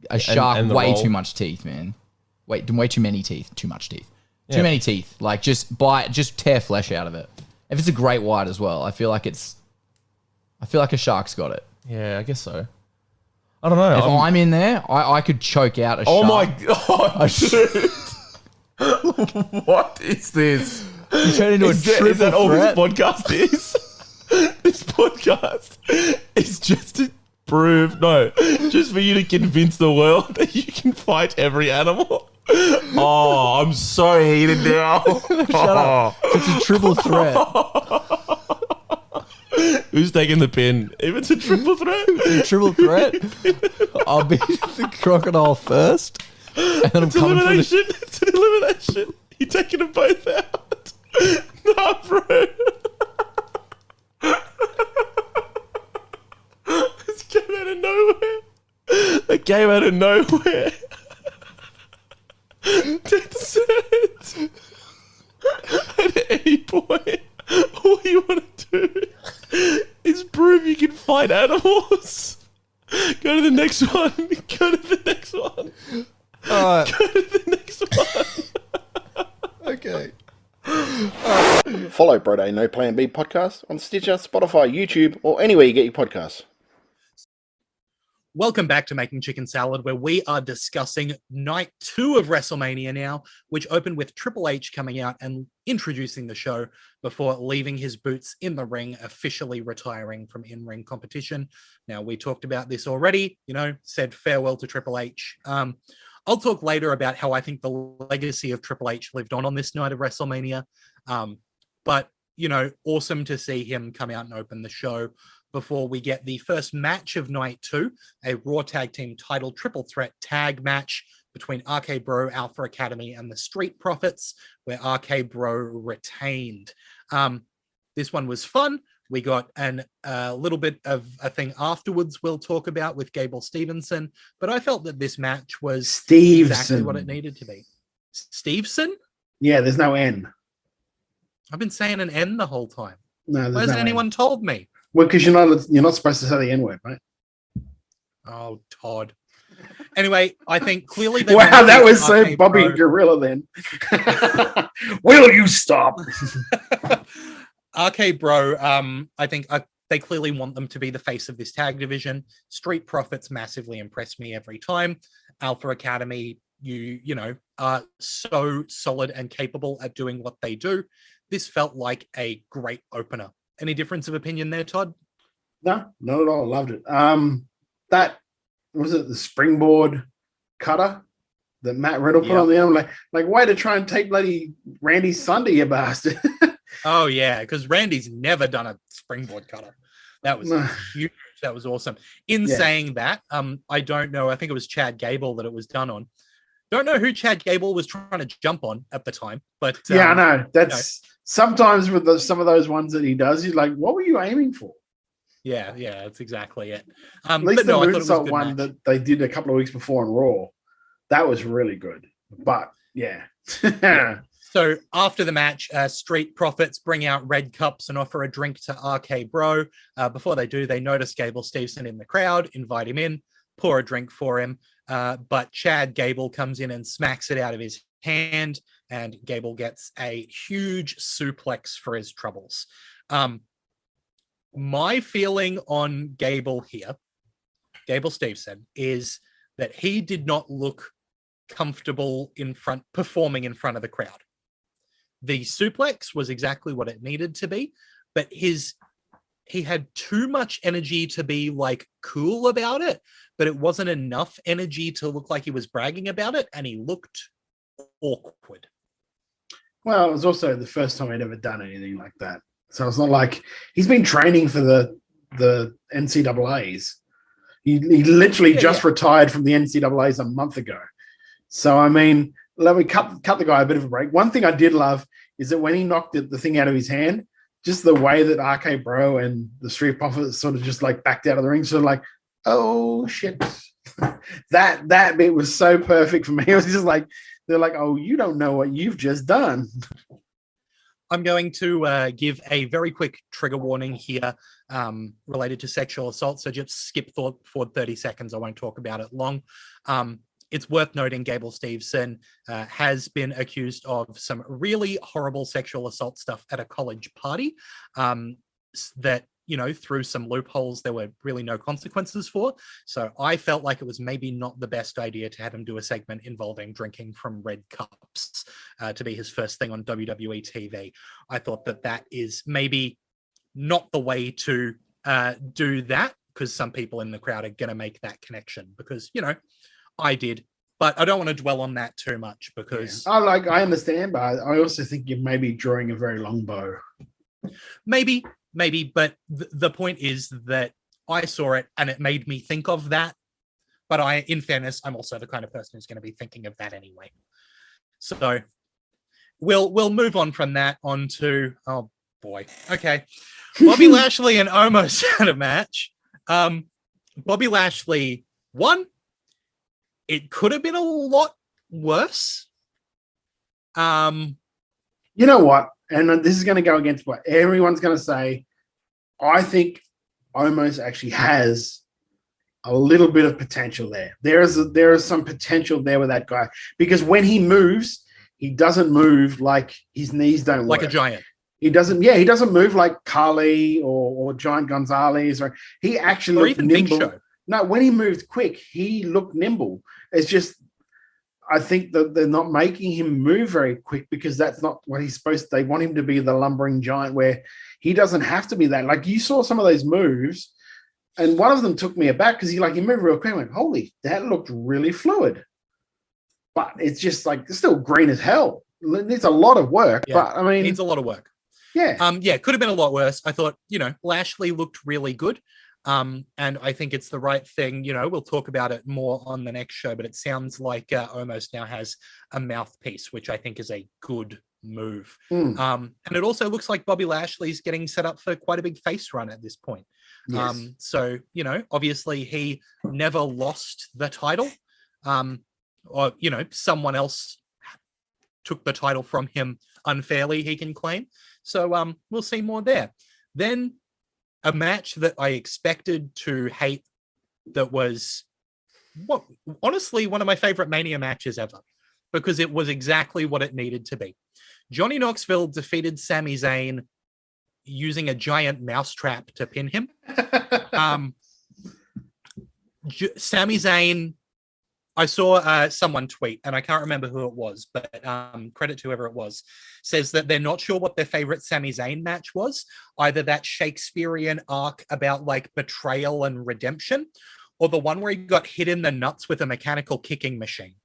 a shark and way roll. too much teeth, man. Way too many teeth. Too much teeth. Too many teeth. Like just bite, just tear flesh out of it. If it's a great white as well, I feel like a shark's got it. Yeah, I guess so. I don't know. If I'm in there, I could choke out a shark. Oh my god, dude. What is this? You turn into Is a triple that all threat. this podcast is? This podcast is just to prove, just for you to convince the world that you can fight every animal. Oh, I'm so heated now. Shut up. It's a triple threat. Who's taking the pin? If it's a triple threat? It's a triple threat. I'll be the crocodile first. And then It's elimination. It's an elimination. You're taking them both out. Nah, bro. This came out of nowhere. That came out of nowhere. That's it. At any point, all you want to do is prove you can fight animals. Go to the next one. Go to the next one. Alright. Go to the next one. Okay. Follow Bro Day No Plan B podcast on Stitcher, Spotify, YouTube, or anywhere you get your podcasts. Welcome back to Making Chicken Salad, where we are discussing night 2 of WrestleMania now, which opened with Triple H coming out and introducing the show before leaving his boots in the ring, officially retiring from in-ring competition. Now, we talked about this already, said farewell to Triple H. I'll talk later about how I think the legacy of Triple H lived on this night of WrestleMania. But, awesome to see him come out and open the show before we get the first match of night 2, a Raw Tag Team title triple threat tag match between RK Bro, Alpha Academy, and the Street Profits, where RK Bro retained. This one was fun. We got a little bit of a thing afterwards we'll talk about with Gable Stevenson, but I felt that this match was exactly what it needed to be. Stevenson? Yeah, there's no N. I've been saying an N the whole time. No, why hasn't anyone told me? Well, because you're not supposed to say the N word, right? Oh, Todd. Anyway, I think clearly wow, that was so Bobby Gorilla then. Will you stop? RK Bro, I think they clearly want them to be the face of this tag division. Street Profits massively impress me every time. Alpha Academy, you are so solid and capable at doing what they do. This felt like a great opener. Any difference of opinion there, Todd? No, not at all. Loved it. That was it. The springboard cutter that Matt Riddle put on the end. Like way to try and take bloody Randy Sunday, you bastard. Oh yeah, because Randy's never done a springboard cutter. That was huge. That was awesome. Saying that, I don't know. I think it was Chad Gable that it was done on. Don't know who Chad Gable was trying to jump on at the time, but I know that's sometimes with some of those ones that he does. He's like, "What were you aiming for?" Yeah, that's exactly it. At least the moonsault one that they did a couple of weeks before on Raw, that was really good. But yeah. So after the match, Street Profits bring out red cups and offer a drink to RK Bro. Before they do, they notice Gable Stevenson in the crowd, invite him in, pour a drink for him. But Chad Gable comes in and smacks it out of his hand, and Gable gets a huge suplex for his troubles. My feeling on Gable here, Gable Stevenson, is that he did not look comfortable performing in front of the crowd. The suplex was exactly what it needed to be, but he had too much energy to be like cool about it, but it wasn't enough energy to look like he was bragging about it, and he looked awkward. Well, it was also the first time he'd ever done anything like that. So it's not like he's been training for the NCAAs. He literally just retired from the NCAAs a month ago. So, I mean, let me cut the guy a bit of a break. One thing I did love is that when he knocked the thing out of his hand, just the way that RK Bro and the Street Profits sort of just like backed out of the ring, sort of like, oh shit. that bit was so perfect for me. It was just like, they're like, oh, you don't know what you've just done. I'm going to give a very quick trigger warning here related to sexual assault. So just skip forward 30 seconds. I won't talk about it long. It's worth noting Gable Stevenson has been accused of some really horrible sexual assault stuff at a college party that, through some loopholes, there were really no consequences for. So I felt like it was maybe not the best idea to have him do a segment involving drinking from red cups to be his first thing on WWE TV. I thought that is maybe not the way to do that, because some people in the crowd are going to make that connection, because, I did. But I don't want to dwell on that too much, because... I understand, but I also think you're maybe drawing a very long bow. Maybe, but the point is that I saw it and it made me think of that. But in fairness, I'm also the kind of person who's going to be thinking of that anyway. So we'll move on from that on to, oh boy. Okay. Bobby Lashley and Omos had a match. Bobby Lashley won. It could have been a lot worse. You know what? And this is going to go against what everyone's going to say. I think Omos actually has a little bit of potential there. There is some potential there with that guy, because when he moves, he doesn't move like his knees don't work. Like a giant. He doesn't move like Carly or Giant Gonzalez, or he actually or even nimble. Big Show. No, when he moved quick, he looked nimble. It's just, I think that they're not making him move very quick because that's not what he's supposed to. They want him to be the lumbering giant where he doesn't have to be that. Like you saw some of those moves, and one of them took me aback because he moved real quick. I went, holy, that looked really fluid. But it's just like, it's still green as hell. It needs a lot of work, but I mean, needs a lot of work. Yeah. Yeah, could have been a lot worse. I thought, Lashley looked really good. And I think it's the right thing. We'll talk about it more on the next show, but it sounds like Omos now has a mouthpiece, which I think is a good move. And it also looks like Bobby Lashley's getting set up for quite a big face run at this point. Yes. So, obviously he never lost the title. Or, someone else took the title from him unfairly, he can claim. So we'll see more there. Then a match that I expected to hate that was honestly one of my favorite Mania matches ever, because it was exactly what it needed to be. Johnny Knoxville defeated Sami Zayn using a giant mousetrap to pin him. Sami Zayn, I saw someone tweet, and I can't remember who it was, but credit to whoever it was, says that they're not sure what their favorite Sami Zayn match was, either that Shakespearean arc about like betrayal and redemption, or the one where he got hit in the nuts with a mechanical kicking machine.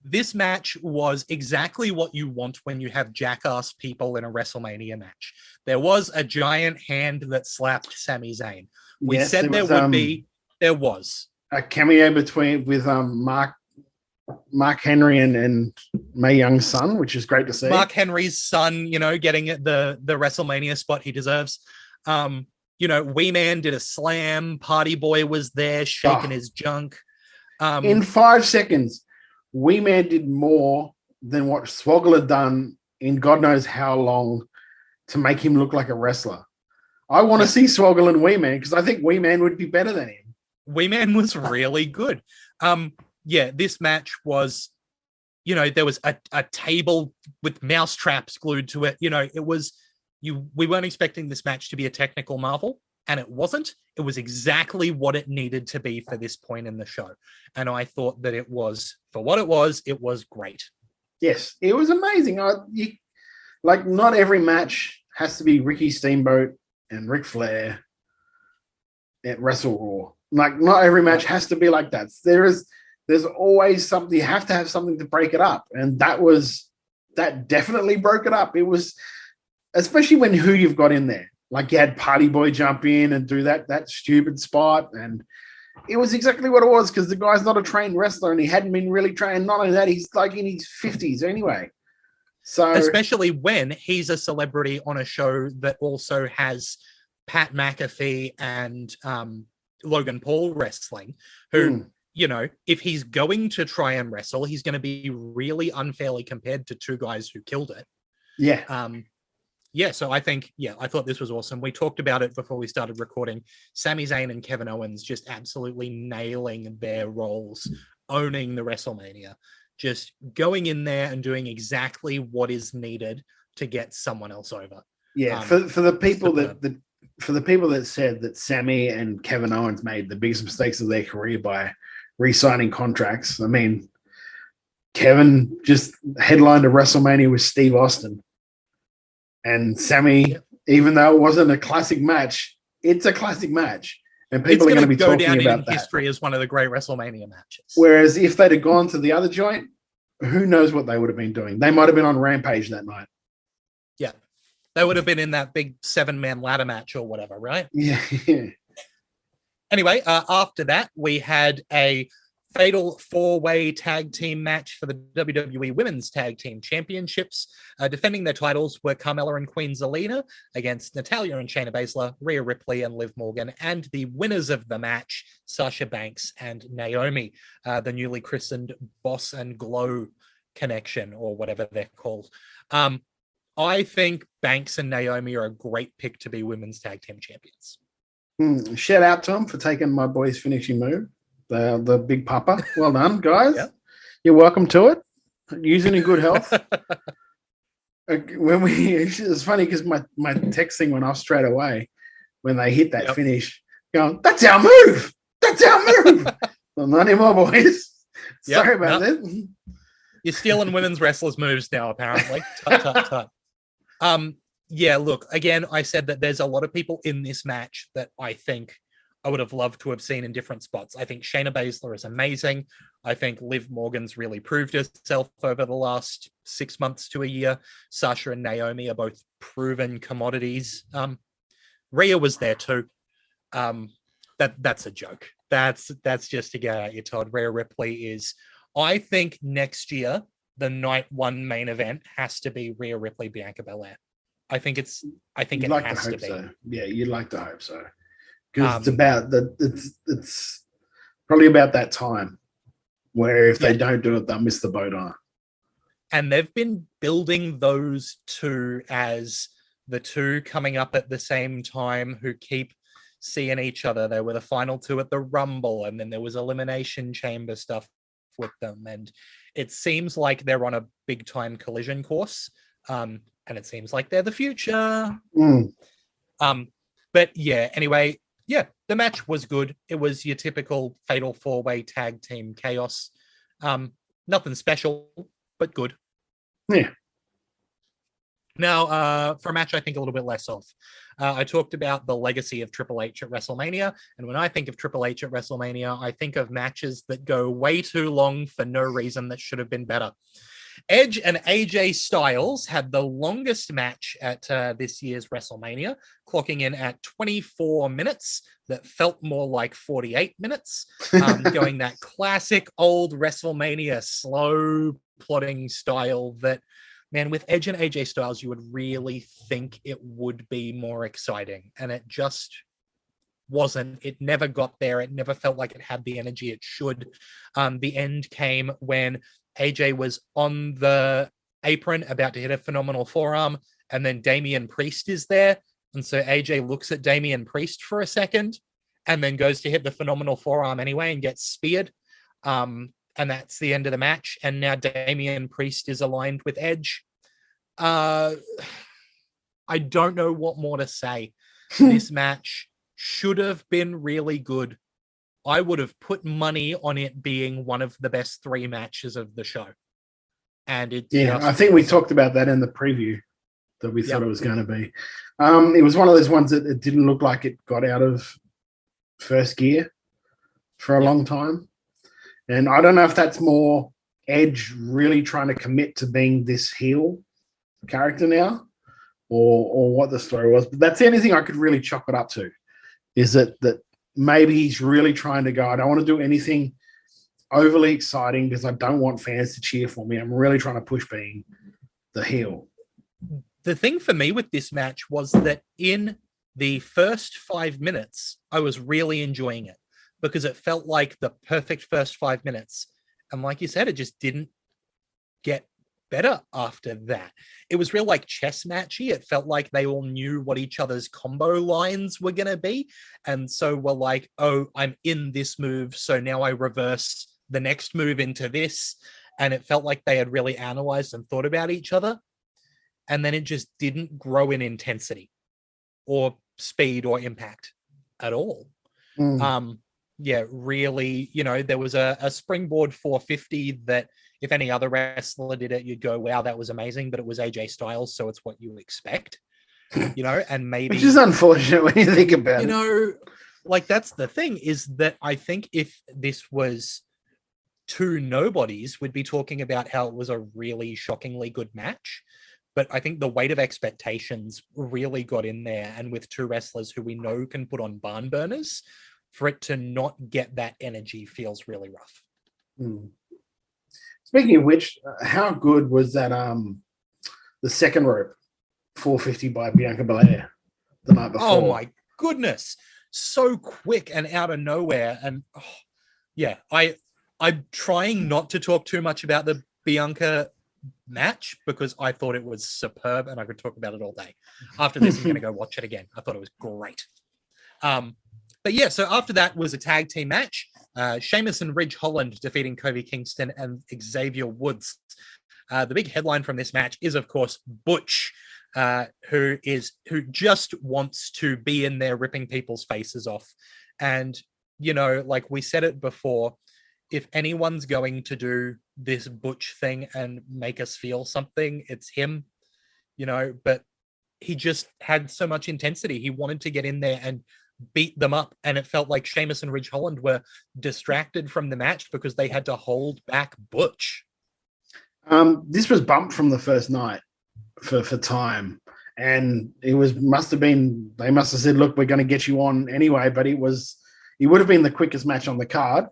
This match was exactly what you want when you have jackass people in a WrestleMania match. There was a giant hand that slapped Sami Zayn. We said there would be. There was a cameo with Mark Henry and Mae Young's son, which is great to see. Mark Henry's son, getting the WrestleMania spot he deserves. Wee Man did a slam. Party Boy was there shaking his junk. In 5 seconds, Wee Man did more than what Swoggle had done in God knows how long to make him look like a wrestler. I want to see Swoggle and Wee Man because I think Wee Man would be better than him. Wee Man was really good. This match was, there was a table with mouse traps glued to it. We weren't expecting this match to be a technical marvel, and it wasn't. It was exactly what it needed to be for this point in the show. And I thought that it was, for what it was great. Yes, it was amazing. Not every match has to be Ricky Steamboat and Ric Flair at Wrestle Raw. Not every match has to be like that. There's always something. You have to have something to break it up. And that definitely broke it up. It was, especially when who you've got in there. Like you had Party Boy jump in and do that stupid spot. And it was exactly what it was because the guy's not a trained wrestler and he hadn't been really trained. Not only that, he's like in his 50s anyway. So especially when he's a celebrity on a show that also has Pat McAfee and Logan Paul wrestling, who, if he's going to try and wrestle, he's going to be really unfairly compared to two guys who killed it. Yeah. So I thought this was awesome. We talked about it before we started recording. Sami Zayn and Kevin Owens just absolutely nailing their roles, owning the WrestleMania, just going in there and doing exactly what is needed to get someone else over. Yeah, for the people that said that Sami and Kevin Owens made the biggest mistakes of their career by re-signing contracts, I mean, Kevin just headlined a WrestleMania with Steve Austin. And Sami, even though it wasn't a classic match, it's a classic match. And people are going to be talking about that. It's going to go down in history as one of the great WrestleMania matches. Whereas if they'd have gone to the other joint, who knows what they would have been doing. They might have been on Rampage that night. Yeah. They would have been in that big 7-man ladder match or whatever, right? Yeah. Anyway, after that, we had a fatal 4-way tag team match for the WWE Women's Tag Team Championships. Defending their titles were Carmella and Queen Zelina against Natalya and Shayna Baszler, Rhea Ripley and Liv Morgan, and the winners of the match, Sasha Banks and Naomi, the newly christened Boss and Glow connection, or whatever they're called. I think Banks and Naomi are a great pick to be Women's Tag Team Champions. Shout out to them for taking my boy's finishing move. The big papa. Well done, guys. Yep. You're welcome to it. Using in good health. It's funny because my text thing went off straight away when they hit that finish. going, that's our move. That's our move. Well, not anymore, boys. Yep, Sorry about nope. that. You're stealing women's wrestlers' moves now, apparently. Tut, tut, tut. Yeah, look, again, I said that there's a lot of people in this match that I think I would have loved to have seen in different spots. I think Shayna Baszler is amazing. I think Liv Morgan's really proved herself over the last 6 months to a year. Sasha and Naomi are both proven commodities. Rhea was there too. That's a joke. That's just to get at you, Todd. Rhea Ripley is. I think next year the night one main event has to be Rhea Ripley, Bianca Belair. I think it has to be. So. Yeah, you'd like to hope so. Because it's about it's probably about that time where if they don't do it, they'll miss the boat on it. And they've been building those two as the two coming up at the same time who keep seeing each other. They were the final two at the Rumble, and then there was Elimination Chamber stuff with them. And it seems like they're on a big time collision course. And it seems like they're the future. But yeah, anyway, yeah, the match was good. It was your typical fatal 4-way tag team chaos. Nothing special, but good. Yeah. Now, for a match I think a little bit less of, I talked about the legacy of Triple H at WrestleMania. And when I think of Triple H at WrestleMania, I think of matches that go way too long for no reason that should have been better. Edge and AJ Styles had the longest match at this year's WrestleMania, clocking in at 24 minutes. That felt more like 48 minutes, going that classic old WrestleMania slow plotting style that, man, with Edge and AJ Styles, you would really think it would be more exciting. And it just wasn't. It never got there. It never felt like it had the energy it should. The end came when AJ was on the apron about to hit a phenomenal forearm, and then Damian Priest is there. And so AJ looks at Damian Priest for a second and then goes to hit the phenomenal forearm anyway and gets speared. And that's the end of the match. And now Damian Priest is aligned with Edge. I don't know what more to say. This match should have been really good. I would have put money on it being one of the best 3 matches of the show. And I think we talked about that in the preview that we thought it was going to be. It was one of those ones that it didn't look like it got out of first gear for a long time. And I don't know if that's more Edge really trying to commit to being this heel character now or what the story was. But that's the only thing I could really chalk it up to, is that maybe he's really trying to go, I don't want to do anything overly exciting because I don't want fans to cheer for me. I'm really trying to push being the heel. The thing for me with this match was that in the first 5 minutes, I was really enjoying it because it felt like the perfect first 5 minutes. And like you said, it just didn't get better after that. It was real like chess matchy. It felt like they all knew what each other's combo lines were going to be. And so we're like, oh, I'm in this move, so now I reverse the next move into this. And it felt like they had really analyzed and thought about each other. And then it just didn't grow in intensity or speed or impact at all. Yeah, really, there was a springboard 450 that if any other wrestler did it, you'd go, wow, that was amazing. But it was AJ Styles, so it's what you expect, and maybe... Which is unfortunate when you think about it. Like that's the thing, is that I think if this was 2 nobodies, we'd be talking about how it was a really shockingly good match. But I think the weight of expectations really got in there. And with 2 wrestlers who we know can put on barn burners, for it to not get that energy feels really rough. Speaking of which, how good was that the second rope 450 by Bianca Belair the night before? Oh my goodness. So quick and out of nowhere. And I'm trying not to talk too much about the Bianca match because I thought it was superb and I could talk about it all day. After this, I'm going to go watch it again. I thought it was great. But yeah, so after that was a tag team match. Sheamus and Ridge Holland defeating Kofi Kingston and Xavier Woods. The big headline from this match is, of course, Butch, who just wants to be in there ripping people's faces off. And, like we said it before, if anyone's going to do this Butch thing and make us feel something, it's him, but he just had so much intensity. He wanted to get in there and beat them up. And it felt like Sheamus and Ridge Holland were distracted from the match because they had to hold back Butch. This was bumped from the first night for time. And they must have said, look, we're going to get you on anyway, but it would have been the quickest match on the card.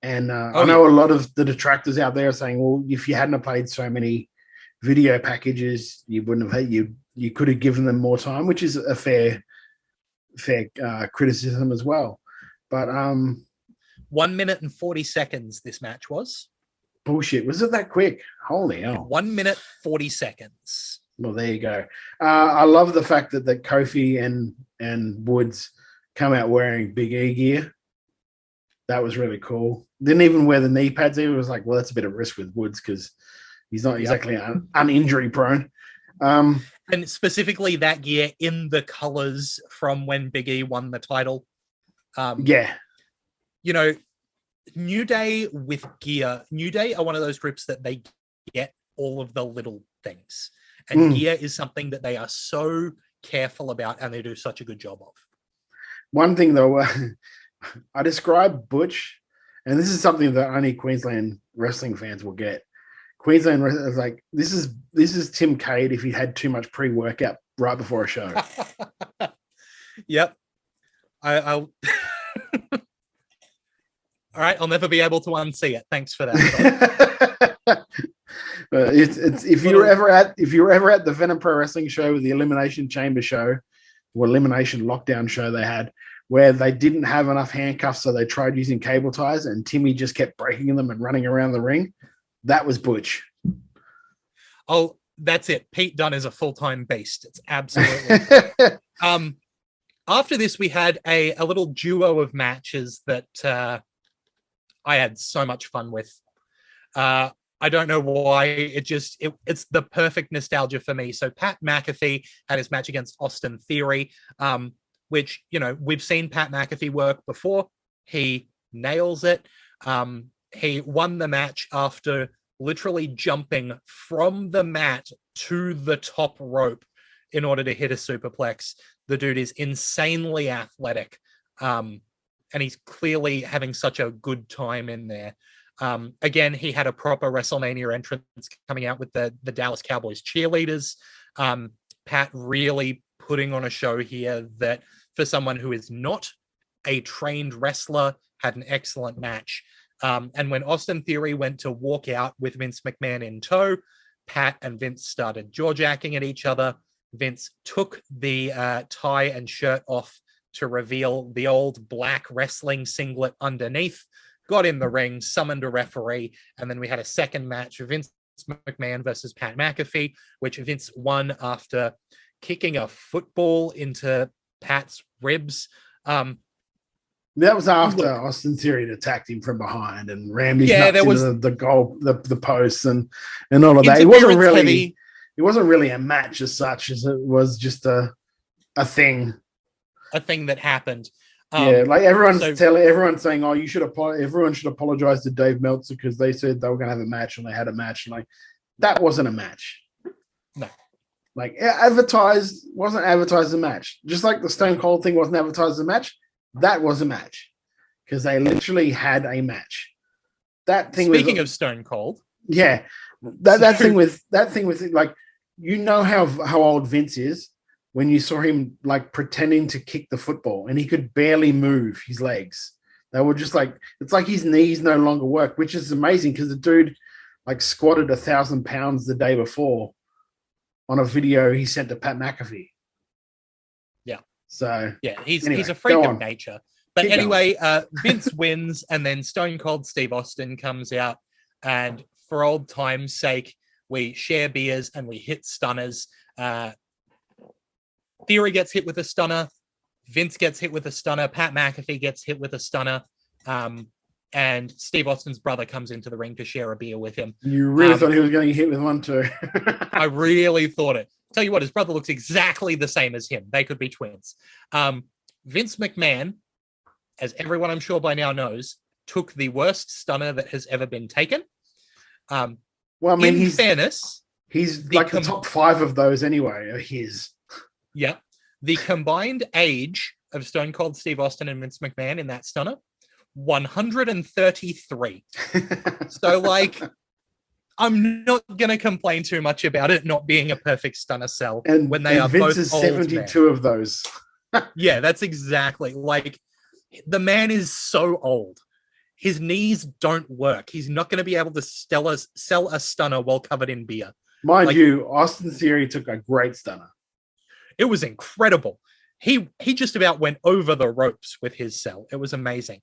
And I know a lot of the detractors out there are saying, well, if you hadn't have played so many video packages, you wouldn't have you could have given them more time, which is a fair criticism as well. But 1 minute and 40 seconds this match was. Bullshit. Was it that quick? Holy hell. 1 minute, 40 seconds. Well, there you go. I love the fact that Kofi and Woods come out wearing Big E gear. That was really cool. Didn't even wear the knee pads either. It was like, well, that's a bit of risk with Woods because he's not exactly uninjury prone. And specifically that gear in the colors from when Big E won the title. New Day with gear. New Day are one of those groups that they get all of the little things. And gear is something that they are so careful about and they do such a good job of. One thing, though, I describe Butch, and this is something that only Queensland wrestling fans will get. Queensland is like, this is Tim Cade if he had too much pre-workout right before a show. Yep. I'll all right, I'll never be able to unsee it. Thanks for that. It's if you were ever at the Venom Pro Wrestling show with the Elimination Chamber show or Elimination Lockdown show they had, where they didn't have enough handcuffs, so they tried using cable ties, and Timmy just kept breaking them and running around the ring. That was Butch. Oh, that's it. Pete Dunne is a full-time beast. It's absolutely. After this, we had a little duo of matches that I had so much fun with. I don't know why. It's the perfect nostalgia for me. So Pat McAfee had his match against Austin Theory, which, we've seen Pat McAfee work before. He nails it. He won the match after literally jumping from the mat to the top rope in order to hit a superplex. The dude is insanely athletic. And he's clearly having such a good time in there. Again, he had a proper WrestleMania entrance coming out with the Dallas Cowboys cheerleaders. Pat really putting on a show here that for someone who is not a trained wrestler, had an excellent match. And when Austin Theory went to walk out with Vince McMahon in tow, Pat and Vince started jaw-jacking at each other. Vince took the tie and shirt off to reveal the old black wrestling singlet underneath, got in the ring, summoned a referee, and then we had a second match, Vince McMahon versus Pat McAfee, which Vince won after kicking a football into Pat's ribs. That was after Austin Theory had attacked him from behind and rammed his nuts into the goal, the posts and all of that. It wasn't really a match as such, as it was just a thing. A thing that happened. Like everyone's saying, "Oh, everyone should apologize to Dave Meltzer because they said they were going to have a match and they had a match." And like that wasn't a match. No, like wasn't advertised as a match. Just like the Stone Cold thing wasn't advertised as a match. That was a match because they literally had a match. That thing. Speaking of Stone Cold, yeah, that thing with like how old Vince is. When you saw him like pretending to kick the football and he could barely move his legs. They were just like, it's like his knees no longer work, which is amazing because the dude like squatted 1,000 pounds the day before on a video he sent to Pat McAfee. Yeah. So yeah, he's a freak of nature. But anyway, Vince wins and then Stone Cold Steve Austin comes out and for old time's sake, we share beers and we hit stunners. Theory gets hit with a stunner. Vince gets hit with a stunner. Pat McAfee gets hit with a stunner. And Steve Austin's brother comes into the ring to share a beer with him. You really thought he was going to get hit with one too. I really thought it. Tell you what, his brother looks exactly the same as him. They could be twins. Vince McMahon as everyone I'm sure by now knows, took the worst stunner that has ever been taken. Well, I mean, in fairness, he's like the top 5 of those anyway are his. Yeah. The combined age of Stone Cold Steve Austin and Vince McMahon in that stunner, 133. So, like, I'm not going to complain too much about it not being a perfect stunner cell when they are Vince both is old 72 men. of those. Yeah, that's exactly. Like, the man is so old. His knees don't work. He's not going to be able to sell a stunner while covered in beer. Mind you, Austin Theory took a great stunner. It was incredible. He just about went over the ropes with his cell. It was amazing.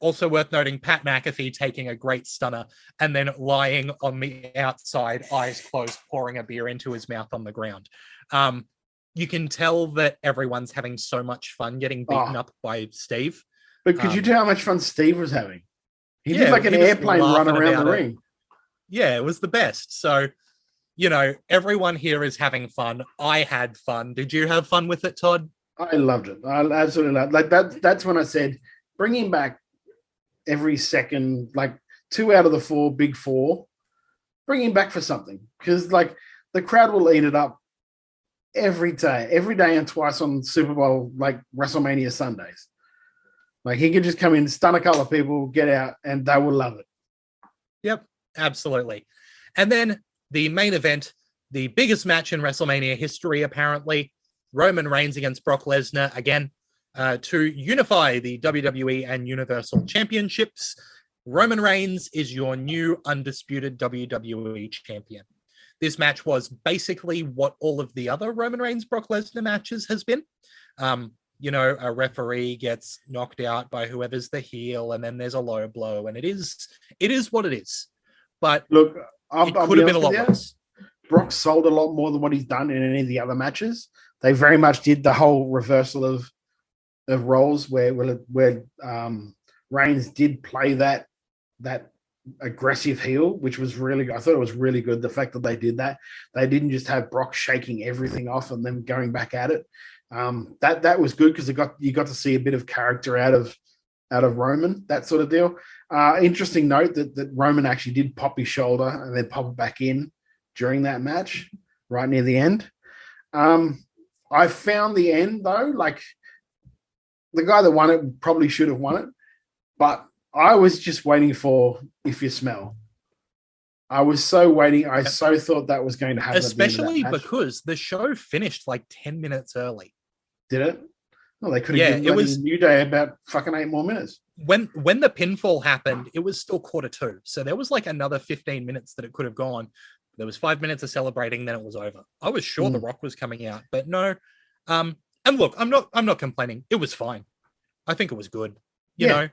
Also worth noting, Pat McAfee taking a great stunner and then lying on the outside, eyes closed, pouring a beer into his mouth on the ground. You can tell that everyone's having so much fun getting beaten up by Steve. But could you tell how much fun Steve was having? He did Yeah, like an he was airplane run laughing around the about it. ring. Yeah, it was the best. So, you know, everyone here is having fun. I had fun. Did you have fun with it, Todd? I loved it. I absolutely loved it. Like that's when I said, bring him back every second, like 2 out of the 4, big 4, bring him back for something. Because like the crowd will eat it up every day and twice on Super Bowl, like WrestleMania Sundays. Like he can just come in, stun a couple of people, get out, and they will love it. Yep, absolutely. And then the main event, the biggest match in WrestleMania history, apparently, Roman Reigns against Brock Lesnar again to unify the WWE and Universal Championships. Roman Reigns is your new undisputed WWE champion. This match was basically what all of the other Roman Reigns Brock Lesnar matches has been. You know, a referee gets knocked out by whoever's the heel, and then there's a low blow, and it is what it is. But look, it could have been a lot worse. Brock sold a lot more than what he's done in any of the other matches. They very much did the whole reversal of roles where Reigns did play that aggressive heel, which was really, I thought it was really good. The fact that they did that, they didn't just have Brock shaking everything off and then going back at it. That was good because you got to see a bit of character out of Roman, that sort of deal. Interesting note that Roman actually did pop his shoulder and then pop it back in during that match, right near the end. I found the end though, like the guy that won it probably should have won it, but I was just waiting for If You Smell. I was so waiting. I so thought that was going to happen. Especially because the show finished like 10 minutes early. Did it? Well, they could have given New Day about fucking 8 more minutes. When the pinfall happened, it was still 1:45. So there was like another 15 minutes that it could have gone. There was 5 minutes of celebrating, then it was over. I was sure The Rock was coming out, but no. And look, I'm not complaining. It was fine. I think it was good. You know,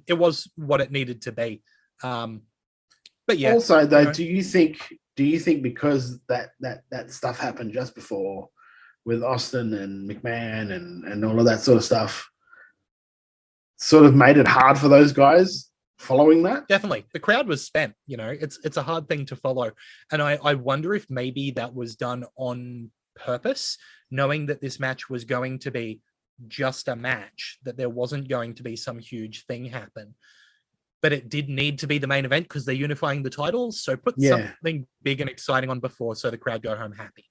it was what it needed to be. But yeah. Also, though, do you think because that stuff happened just before with Austin and McMahon and all of that sort of stuff, sort of made it hard for those guys following that? Definitely. The crowd was spent, you know, it's a hard thing to follow. And I wonder if maybe that was done on purpose, knowing that this match was going to be just a match, that there wasn't going to be some huge thing happen. But it did need to be the main event because they're unifying the titles. So put something big and exciting on before so the crowd go home happy.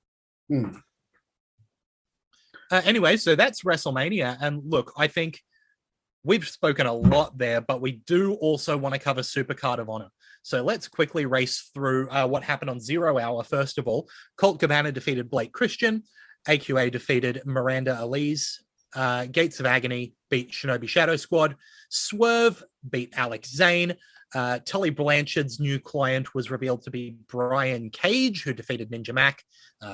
Anyway, so that's WrestleMania. And look, I think we've spoken a lot there, but we do also want to cover Supercard of Honor. So let's quickly race through what happened on 0 Hour. First of all, Colt Cabana defeated Blake Christian. AQA defeated Miranda Elise. Gates of Agony beat Shinobi Shadow Squad. Swerve beat Alex Zane. Tully Blanchard's new client was revealed to be Brian Cage, who defeated Ninja Mac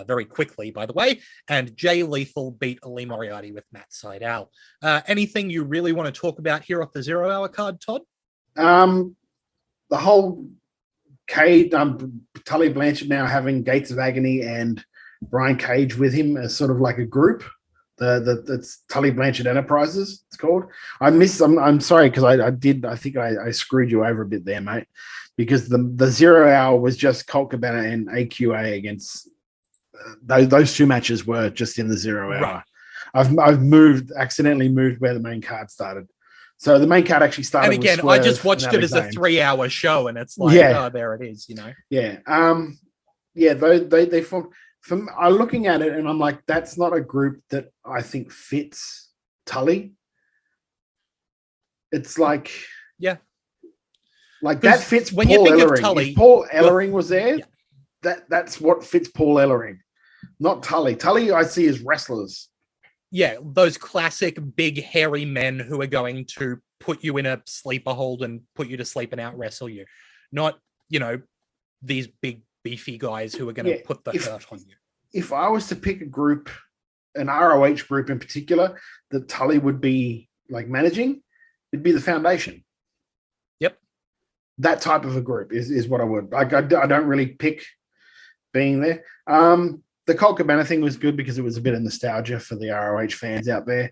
very quickly, by the way. And Jay Lethal beat Ali Moriarty with Matt Sydal. Anything you really want to talk about here off the 0 Hour card, Todd? The whole Cage, Tully Blanchard now having Gates of Agony and Brian Cage with him as sort of like a group. That's Tully Blanchard Enterprises, it's called. I'm sorry because I think I screwed you over a bit there, mate, because the 0 Hour was just Colt Cabana and AQA against those two matches were just in the 0 Hour. Right. I've accidentally moved where the main card started. So the main card actually started. And again, with I just Swerve watched and it as a Alex 3-hour show, and it's like, Yeah. oh, there it is, you know. Yeah. They form. From I'm looking at it, and I'm like, that's not a group that I think fits Tully. It's like, Yeah. like that fits when Paul you think of Ellering. Tully, If Paul Ellering was there, Yeah. that's what fits Paul Ellering, not Tully. Tully, I see as wrestlers. Yeah, those classic big hairy men who are going to put you in a sleeper hold and put you to sleep and out wrestle you, not, you know, these big beefy guys who are going to put the hurt on you. If I was to pick a group, an ROH group in particular, that Tully would be like managing, it'd be the Foundation. Yep. That type of a group is what I would. I don't really pick being there. The Colt Cabana thing was good because it was a bit of nostalgia for the ROH fans out there.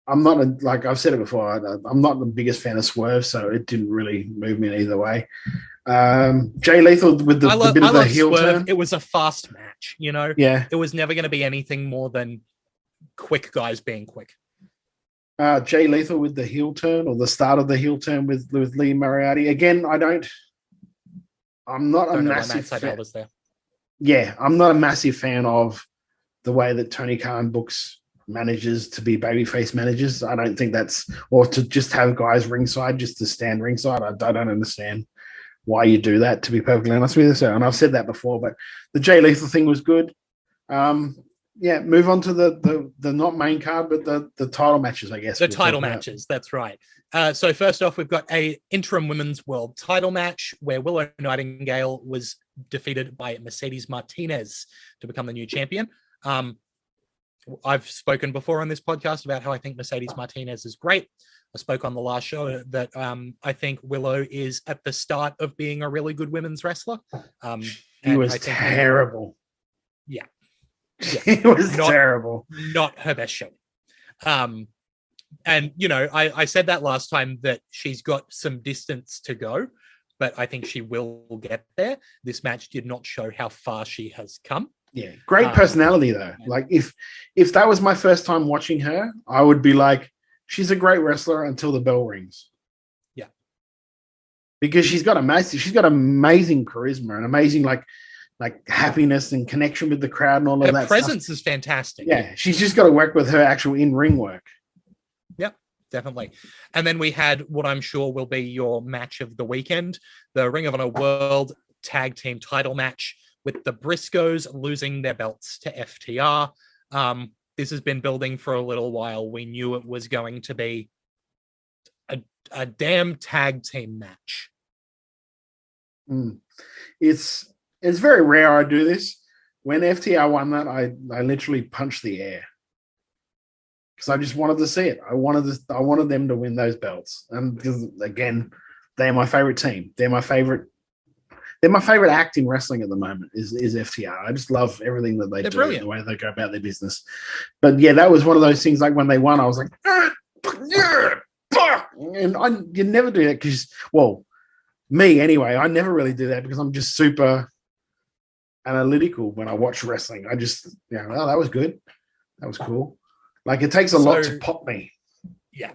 I'm not like I've said it before. I'm not the biggest fan of Swerve, so it didn't really move me in either way. Jay Lethal with the bit of the heel Swerve. turn. It was a fast match, you know. Yeah, it was never going to be anything more than quick guys being quick. Jay Lethal with the heel turn, or the start of the heel turn with Lee Moriarty. Again, I'm not a massive fan. Was there. Yeah, I'm not a massive fan of the way that Tony Khan books managers to be babyface managers. I don't think that's, or to just have guys ringside, just to stand ringside. I don't understand why you do that, to be perfectly honest with you. So, and I've said that before, but the Jay Lethal thing was good. Move on to the not main card, but the title matches, I guess. The title matches, that's right. So first off, we've got a interim women's world title match where Willow Nightingale was defeated by Mercedes Martinez to become the new champion. I've spoken before on this podcast about how I think Mercedes Martinez is great. I spoke on the last show that I think Willow is at the start of being a really good women's wrestler. He was terrible. Yeah. It was terrible. Not her best show. And, you know, I said that last time that she's got some distance to go, but I think she will get there. This match did not show how far she has come. Yeah, great personality though. Like if that was my first time watching her, I would be like, she's a great wrestler until the bell rings. Yeah, because she's got amazing charisma and amazing like happiness and connection with the crowd and all of that. Her presence is fantastic. Yeah, she's just got to work with her actual in-ring work. Yep, definitely. And then we had what I'm sure will be your match of the weekend, the Ring of Honor World Tag Team title match with the Briscoes losing their belts to FTR. This has been building for a little while. We knew it was going to be a damn tag team match. It's very rare I do this. When FTR won that, I literally punched the air because I just wanted to see it. I wanted them to win those belts, and because again, they're my favorite team. They're my favorite act in wrestling at the moment is FTR. I just love everything that they do, brilliant. The way they go about their business. But yeah, that was one of those things. Like when they won, I was like, and you never do that because, well, me anyway. I never really do that because I'm just super analytical when I watch wrestling. I just, oh, that was good. That was cool. Like it takes a lot to pop me. Yeah.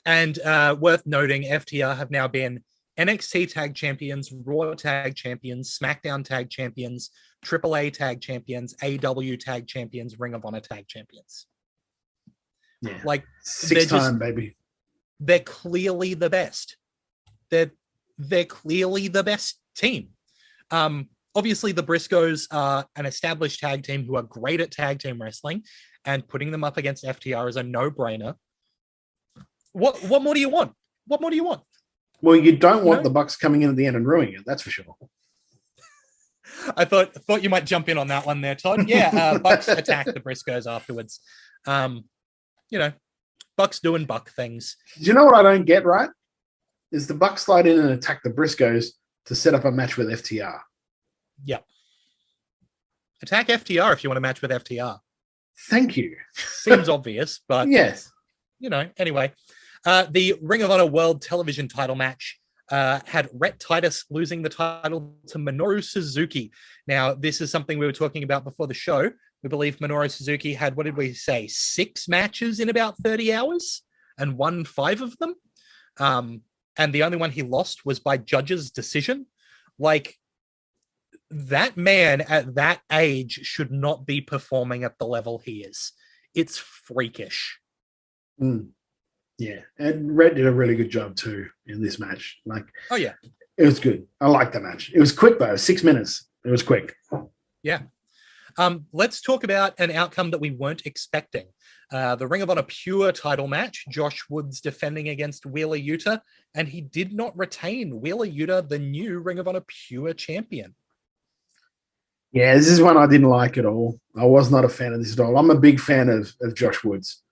And worth noting, FTR have now been NXT Tag Champions, Raw Tag Champions, SmackDown Tag Champions, AAA Tag Champions, AW Tag Champions, Ring of Honor Tag Champions. Yeah. Like 6 time, baby. They're clearly the best. They're clearly the best team. Obviously, the Briscoes are an established tag team who are great at tag team wrestling, and putting them up against FTR is a no-brainer. What more do you want? What more do you want? Well, you don't want the Bucks coming in at the end and ruining it. That's for sure. I thought you might jump in on that one there, Todd. Yeah, Bucks attack the Briscoes afterwards. Bucks doing Buck things. Do you know what I don't get, right? Is the Bucks slide in and attack the Briscoes to set up a match with FTR. Yep. Attack FTR if you want a match with FTR. Thank you. Seems obvious, but yes. Anyway. The Ring of Honor World Television title match had Rhett Titus losing the title to Minoru Suzuki. Now, this is something we were talking about before the show. We believe Minoru Suzuki had, what did we say, 6 matches in about 30 hours? and won 5 of them. And the only one he lost was by judge's decision. Like, that man at that age should not be performing at the level he is. It's freakish. Yeah, and Rhett did a really good job too in this match. Like, oh yeah, it was good. I liked the match. It was quick though, 6 minutes. It was quick. Yeah. Let's talk about an outcome that we weren't expecting. The Ring of Honor Pure title match, Josh Woods defending against Wheeler Yuta, and he did not retain. Wheeler Yuta, the new Ring of Honor Pure champion. Yeah, this is one I didn't like at all. I was not a fan of this at all. I'm a big fan of Josh Woods.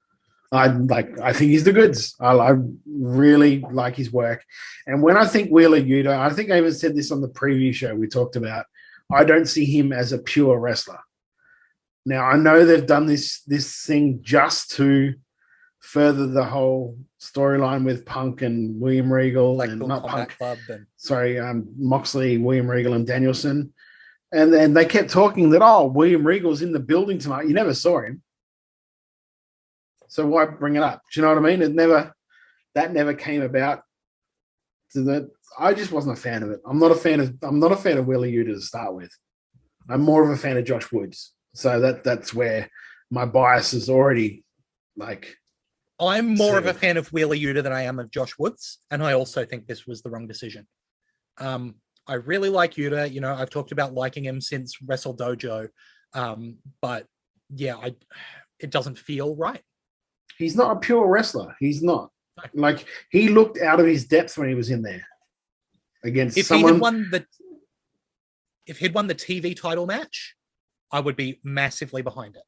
I think he's the goods. I really like his work. And when I think Wheeler Yuta, I think I even said this on the preview show we talked about, I don't see him as a pure wrestler. Now, I know they've done this thing just to further the whole storyline with Punk and William Regal, and not Punk, Moxley, William Regal, and Danielson. And then they kept talking that, William Regal's in the building tonight. You never saw him. So why bring it up? Do you know what I mean? That never came about. I just wasn't a fan of it. I'm not a fan of Wheeler Yuta to start with. I'm more of a fan of Josh Woods. So that's where my bias is already like. I'm more of a fan of Wheeler Yuta than I am of Josh Woods, and I also think this was the wrong decision. I really like Yuta. You know, I've talked about liking him since Wrestle Dojo, but yeah, it doesn't feel right. He's not a pure wrestler. He's not. Like, he looked out of his depth when he was in there against someone. If he'd won the TV title match, I would be massively behind it.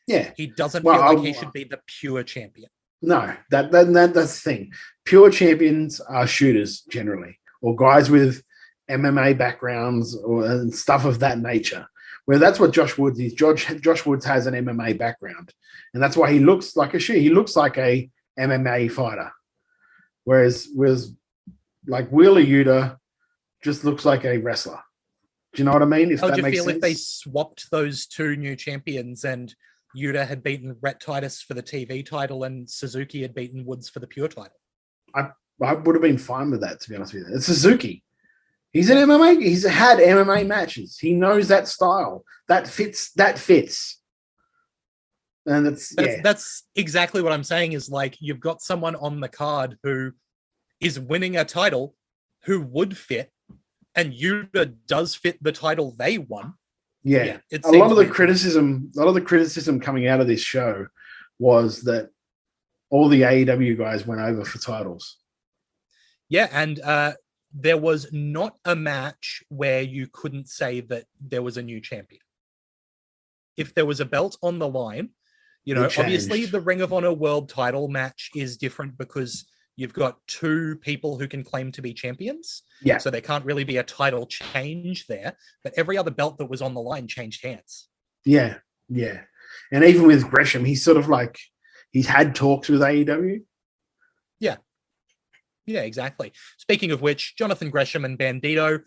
Yeah. He doesn't feel like he should be the pure champion. No, that's the thing. Pure champions are shooters generally, or guys with MMA backgrounds and stuff of that nature. Where that's what Josh Woods is. Josh Woods has an MMA background, and that's why he looks like a shooter. He looks like a MMA fighter, whereas like Wheeler Yuta just looks like a wrestler. Do you know what I mean? How would you feel if they swapped those two new champions and Yuta had beaten Rhett Titus for the TV title and Suzuki had beaten Woods for the pure title? I would have been fine with that, to be honest with you. It's Suzuki. He's an MMA. He's had MMA matches. He knows that style. That fits. And that's exactly what I'm saying, is like, you've got someone on the card who is winning a title who would fit, and Yuta does fit the title they won. Yeah. A lot of the criticism coming out of this show was that all the AEW guys went over for titles. Yeah, and there was not a match where you couldn't say that there was a new champion. If there was a belt on the line, you know, obviously the Ring of Honor World title match is different because you've got two people who can claim to be champions. Yeah. So there can't really be a title change there. But every other belt that was on the line changed hands. Yeah. Yeah. And even with Gresham, he's sort of like, he's had talks with AEW. Yeah. Yeah, exactly. Speaking of which, Jonathan Gresham and Bandito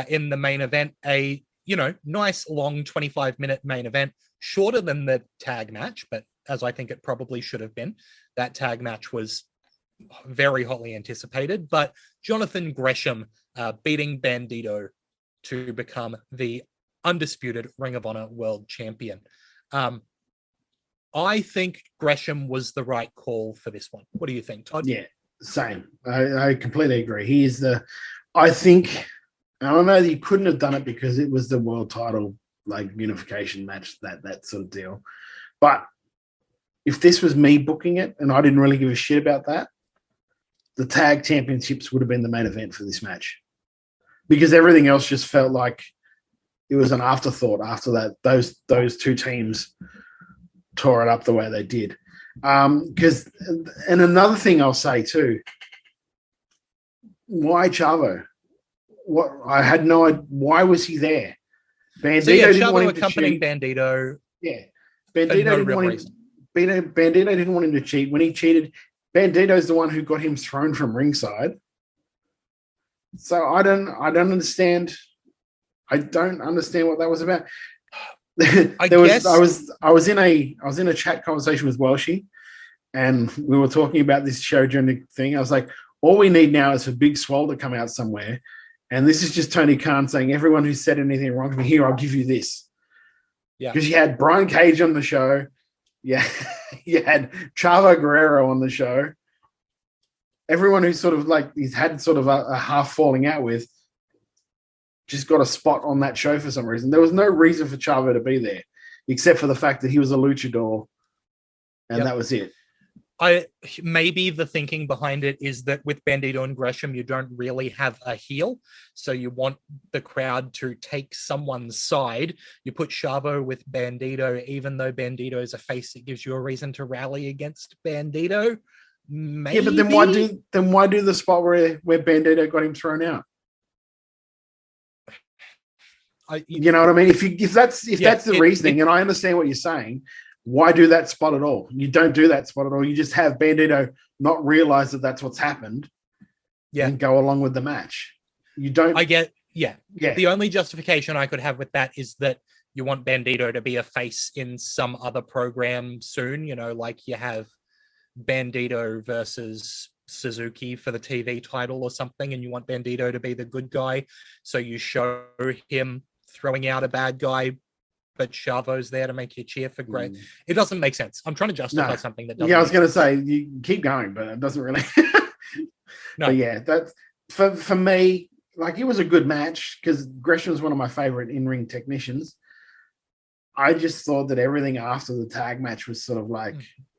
in the main event, a, you know, nice long 25-minute main event, shorter than the tag match, but as I think it probably should have been. That tag match was very hotly anticipated, but Jonathan Gresham beating Bandito to become the undisputed Ring of Honor World Champion. I think Gresham was the right call for this one. What do you think, Todd? Yeah. Same. I completely agree. He is I think, I don't know that you couldn't have done it because it was the world title, like unification match, that sort of deal. But if this was me booking it and I didn't really give a shit about that, the tag championships would have been the main event for this match, because everything else just felt like it was an afterthought after that. Those two teams tore it up the way they did. And another thing I'll say too, why Chavo? What, I had no idea. Why was he there? Bandito didn't want him accompanying to cheat. Bandito. Yeah, Bandito didn't want him to cheat. When he cheated, Bandito's the one who got him thrown from ringside. So I don't understand. I don't understand what that was about. I was in a chat conversation with Welshie, and we were talking about this show during the thing. I was like, all we need now is for Big Swole to come out somewhere. And this is just Tony Khan saying, everyone who said anything wrong to me, here, I'll give you this. Yeah. Because you had Brian Cage on the show. Yeah. You had Chavo Guerrero on the show. Everyone who sort of like he's had sort of a half falling out with just got a spot on that show for some reason. There was no reason for Chavo to be there, except for the fact that he was a luchador, and that was it. Maybe the thinking behind it is that with Bandito and Gresham, you don't really have a heel, so you want the crowd to take someone's side. You put Chavo with Bandito, even though Bandito is a face, it gives you a reason to rally against Bandito. Maybe. Yeah, but then why do the spot where Bandito got him thrown out? You know what I mean? If that's the reasoning, and I understand what you're saying, why do that spot at all? You don't do that spot at all. You just have Bandito not realize that that's what's happened, and go along with the match. You don't. I get. Yeah. The only justification I could have with that is that you want Bandito to be a face in some other program soon. You know, like you have Bandito versus Suzuki for the TV title or something, and you want Bandito to be the good guy, so you show him throwing out a bad guy, but Chavo's there to make you cheer for great. It doesn't make sense. I'm trying to justify something that doesn't. Yeah, I was going to say you keep going, but it doesn't really. No. But yeah, that's for me. Like, it was a good match because Gresham was one of my favorite in-ring technicians. I just thought that everything after the tag match was sort of like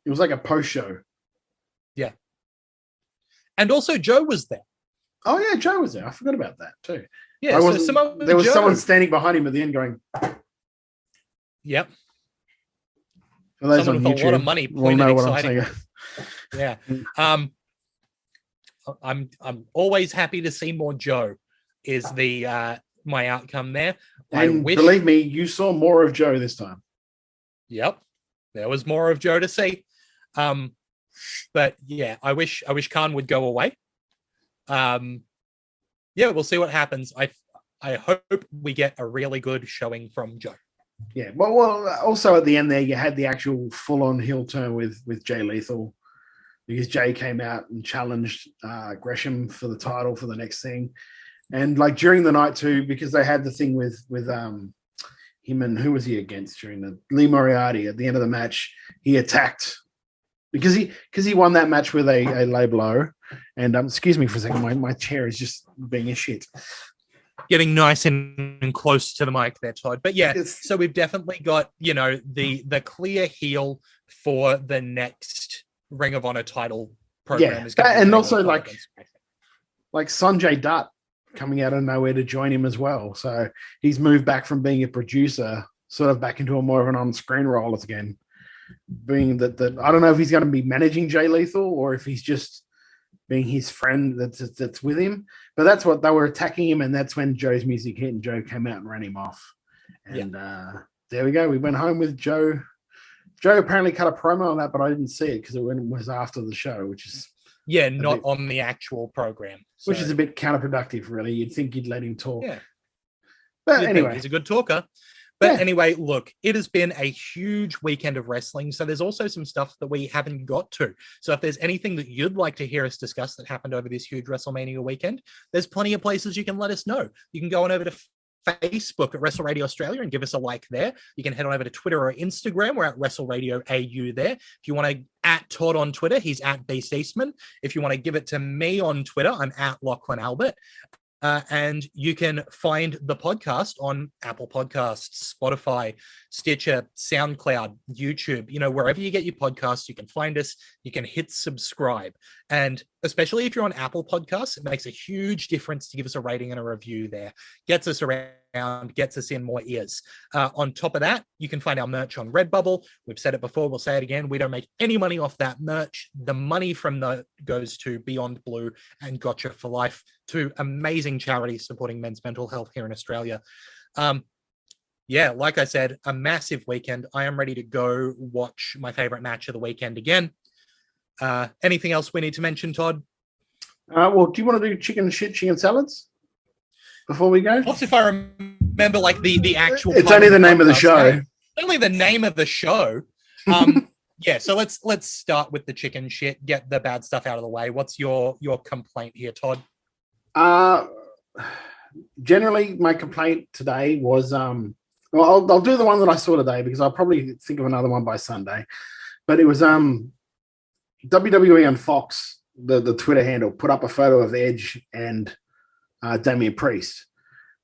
it was like a post-show. Yeah, and also Joe was there. Oh yeah, Joe was there. I forgot about that too. Yeah, there was someone standing behind him at the end going. Yep. For those someone on with YouTube, a lot of money will know what I'm saying. Yeah. I'm always happy to see more Joe. Is the my outcome there? And believe me, you saw more of Joe this time. Yep, there was more of Joe to see. But yeah, I wish Khan would go away. Yeah, we'll see what happens. I hope we get a really good showing from Joe. Yeah, well, also at the end there, you had the actual full-on heel turn with Jay Lethal, because Jay came out and challenged Gresham for the title for the next thing, and like during the night too, because they had the thing with him and who was he against during the Lee Moriarty at the end of the match, he attacked because he won that match with a low blow, and excuse me for a second, my chair is just being a shit. Getting nice and close to the mic there, Todd. But yeah, so we've definitely got, you know, the clear heel for the next Ring of Honor title program. Yeah, and also like Sanjay Dutt coming out of nowhere to join him as well. So he's moved back from being a producer sort of back into a more of an on-screen role again. Being that I don't know if he's going to be managing Jay Lethal or if he's just being his friend that's with him. But that's what they were attacking him, and that's when Joe's music hit and Joe came out and ran him off. And there we go. We went home with Joe. Joe apparently cut a promo on that, but I didn't see it because it was after the show, which is not on the actual program, which is a bit counterproductive, really. You'd think you'd let him talk. Yeah, but anyway, he's a good talker. But anyway, look, it has been a huge weekend of wrestling. So there's also some stuff that we haven't got to. So if there's anything that you'd like to hear us discuss that happened over this huge WrestleMania weekend, there's plenty of places you can let us know. You can go on over to Facebook at Wrestle Radio Australia and give us a like there. You can head on over to Twitter or Instagram. We're at Wrestle Radio AU there. If you want to at Todd on Twitter, he's at Beast Eastman. If you want to give it to me on Twitter, I'm at Lachlan Albert. And you can find the podcast on Apple Podcasts, Spotify, Stitcher, SoundCloud, YouTube, you know, wherever you get your podcasts, you can find us, you can hit subscribe. And especially if you're on Apple Podcasts, it makes a huge difference to give us a rating and a review there. Gets us around, gets us in more ears. On top of that, you can find our merch on Redbubble. We've said it before, we'll say it again. We don't make any money off that merch. The money from that goes to Beyond Blue and Gotcha for Life, two amazing charities supporting men's mental health here in Australia. Yeah, like I said, a massive weekend. I am ready to go watch my favorite match of the weekend again. Anything else we need to mention, Todd? Well, do you want to do chicken salads before we go? What's if I remember like the actual? It's only the name of the show. Only the name of the show. Yeah, so let's start with the chicken shit. Get the bad stuff out of the way. What's your complaint here, Todd? Generally, my complaint today was I'll do the one that I saw today because I'll probably think of another one by Sunday. But it was WWE on Fox, the Twitter handle, put up a photo of Edge and Damian Priest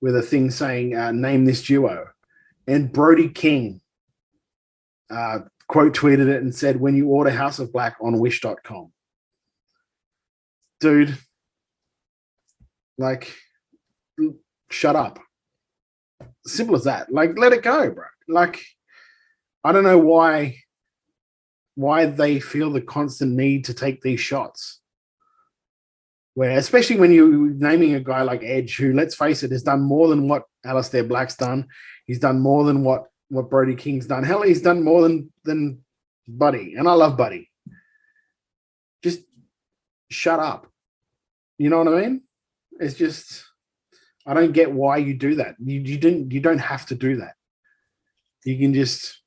with a thing saying, name this duo. And Brody King quote tweeted it and said, when you order House of Black on wish.com. Dude, like, shut up. Simple as that. Like, let it go, bro. Like, I don't know why they feel the constant need to take these shots. Where, especially when you're naming a guy like Edge, who, let's face it, has done more than what Aleister Black's done. He's done more than what Brody King's done. Hell, he's done more than Buddy. And I love Buddy. Just shut up. You know what I mean? It's just, I don't get why you do that. You don't have to do that. You can just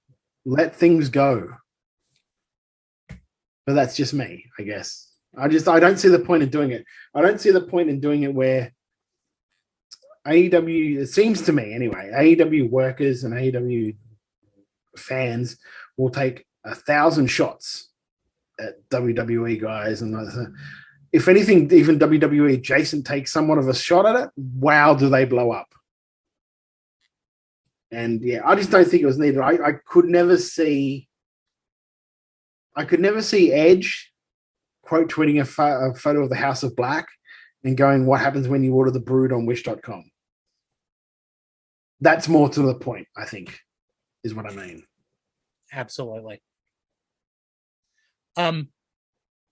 let things go. But that's just me, I guess. I don't see the point in doing it. I don't see the point in doing it where AEW, it seems to me anyway, AEW workers and AEW fans will take 1,000 shots at WWE guys. And if anything, even WWE adjacent takes somewhat of a shot at it, wow, do they blow up. And yeah, I just don't think it was needed. I could never see Edge quote tweeting a photo of the House of Black and going, what happens when you order the Brood on wish.com? That's more to the point, I think, is what I mean. Absolutely.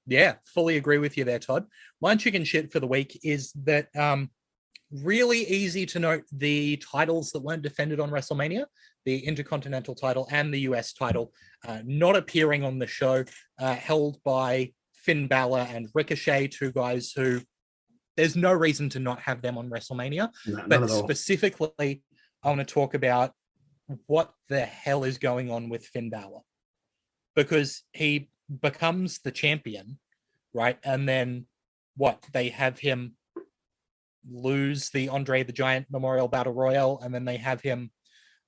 Yeah, fully agree with you there, Todd. My chicken shit for the week is that really easy to note the titles that weren't defended on WrestleMania, the Intercontinental title and the US title, not appearing on the show, held by Finn Balor and Ricochet, two guys who there's no reason to not have them on WrestleMania. No, but specifically, I want to talk about what the hell is going on with Finn Balor. Because he becomes the champion, right? And then what? They have him lose the Andre the Giant Memorial Battle Royal, and then they have him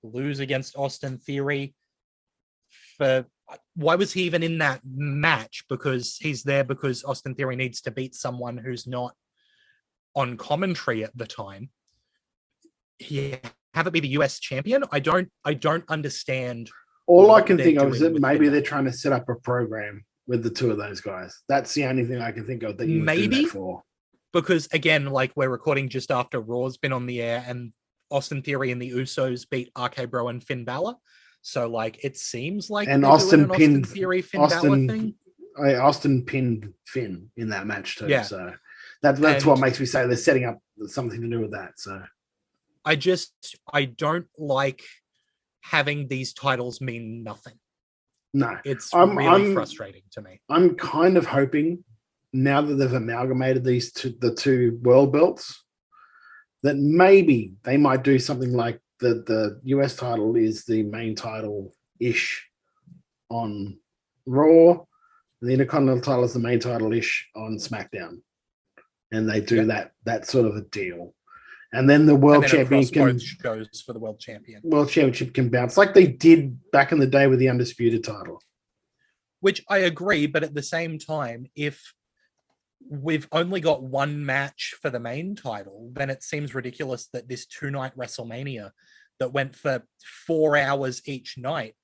lose against Austin Theory. Why was he even in that match? Because he's there because Austin Theory needs to beat someone who's not on commentary at the time. Have it be the US champion? I don't understand. All I can think of is that maybe they're trying to set up a program with the two of those guys. That's the only thing I can think of that you would do that for. Because again, like, we're recording just after Raw's been on the air, and Austin Theory and the Usos beat RK Bro and Finn Balor. So, like, it seems like and Austin pinned Theory Finn Balor thing. Austin pinned Finn in that match too. Yeah. So that's what makes me say they're setting up something to do with that. So I don't like having these titles mean nothing. No, it's really frustrating to me. I'm kind of hoping now that they've amalgamated the two world belts that maybe they might do something like the US title is the main title ish on Raw. The Intercontinental title is the main title ish on SmackDown, and they do that sort of a deal. And then the world champion can shows for the world champion. World championship can bounce like they did back in the day with the undisputed title. Which I agree, but at the same time, if we've only got one match for the main title, then it seems ridiculous that this 2-night WrestleMania that went for 4 hours each night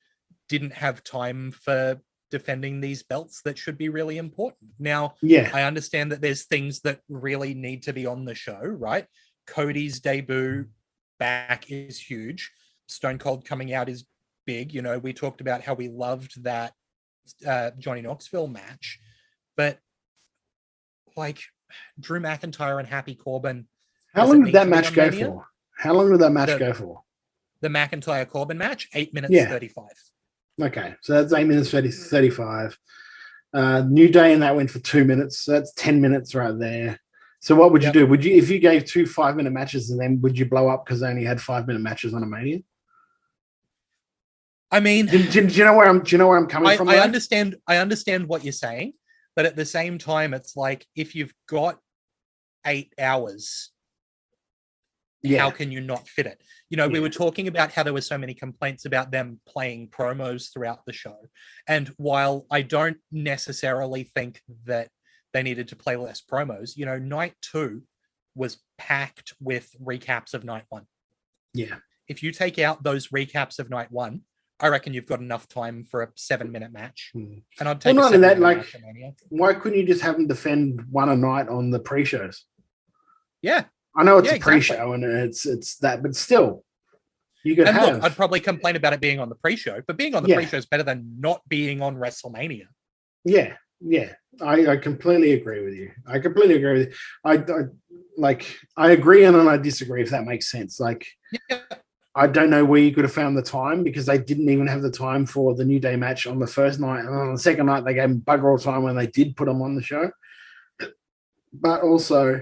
didn't have time for defending these belts that should be really important. Now, I understand that there's things that really need to be on the show, right? Cody's debut back is huge. Stone Cold coming out is big. You know, we talked about how we loved that Johnny Knoxville match, but like Drew McIntyre and Happy Corbin. How long did that match go for? How long did that match go for? The McIntyre Corbin match, 8 minutes 35. Okay, so that's 8 minutes 35. New Day and that went for 2 minutes. So that's 10 minutes right there. So what would you do? Would you, if you gave 2 5-minute matches, and then would you blow up because they only had 5-minute matches on a Mania? I mean, do you know where I'm coming from? I understand what you're saying, but at the same time, it's like if you've got 8 hours, how can you not fit it? We were talking about how there were so many complaints about them playing promos throughout the show. And while I don't necessarily think that they needed to play less promos, night 2 was packed with recaps of night 1. Yeah. If you take out those recaps of night 1, I reckon you've got enough time for a 7-minute match. And I'd take not only that, why couldn't you just have them defend one a night on the pre-shows? Yeah. I know it's a pre-show and it's that, but still, you could have. Look, I'd probably complain about it being on the pre-show, but being on the pre-show is better than not being on WrestleMania. Yeah. I completely agree with you. I agree and then I disagree, if that makes sense. I don't know where you could have found the time, because they didn't even have the time for the New Day match on the first night. And on the second night, they gave them bugger all time when they did put them on the show. But also,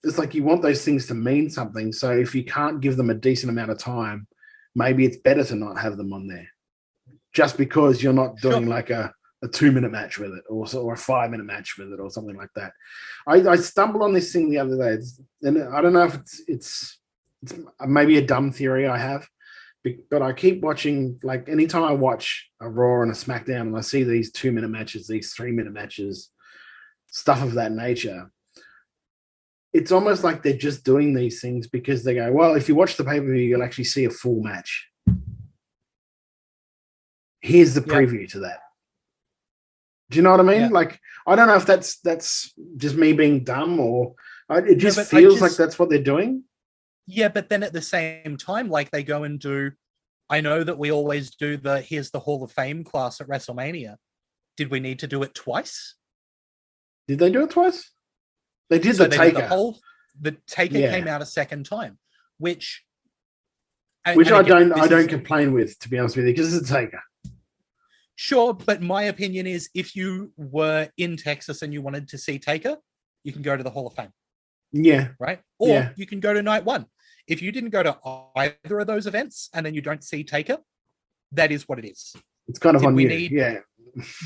it's like you want those things to mean something. So if you can't give them a decent amount of time, maybe it's better to not have them on there, just because you're not doing like a 2-minute match with it or a 5-minute match with it or something like that. I stumbled on this thing the other day, and I don't know if it's maybe a dumb theory I have, but I keep watching, like anytime I watch a Raw and a Smackdown and I see these 2-minute matches, these 3-minute matches, stuff of that nature, it's almost like they're just doing these things because they go, well, if you watch the pay-per-view, you'll actually see a full match. Here's the preview to that. Do you know what I mean? Yeah. I don't know if that's just me being dumb or it just feels like that's what they're doing. Yeah, but then at the same time, they go and do, I know that we always do here's the Hall of Fame class at WrestleMania. Did we need to do it twice? Did they do it twice? They did the Taker. The Taker came out a second time, which I don't complain with, to be honest with you, because it's a Taker. Sure, but my opinion is if you were in Texas and you wanted to see Taker, you can go to the Hall of Fame. Yeah. Right? Or you can go to night 1. If you didn't go to either of those events and then you don't see Taker, that is what it is. It's kind of on you.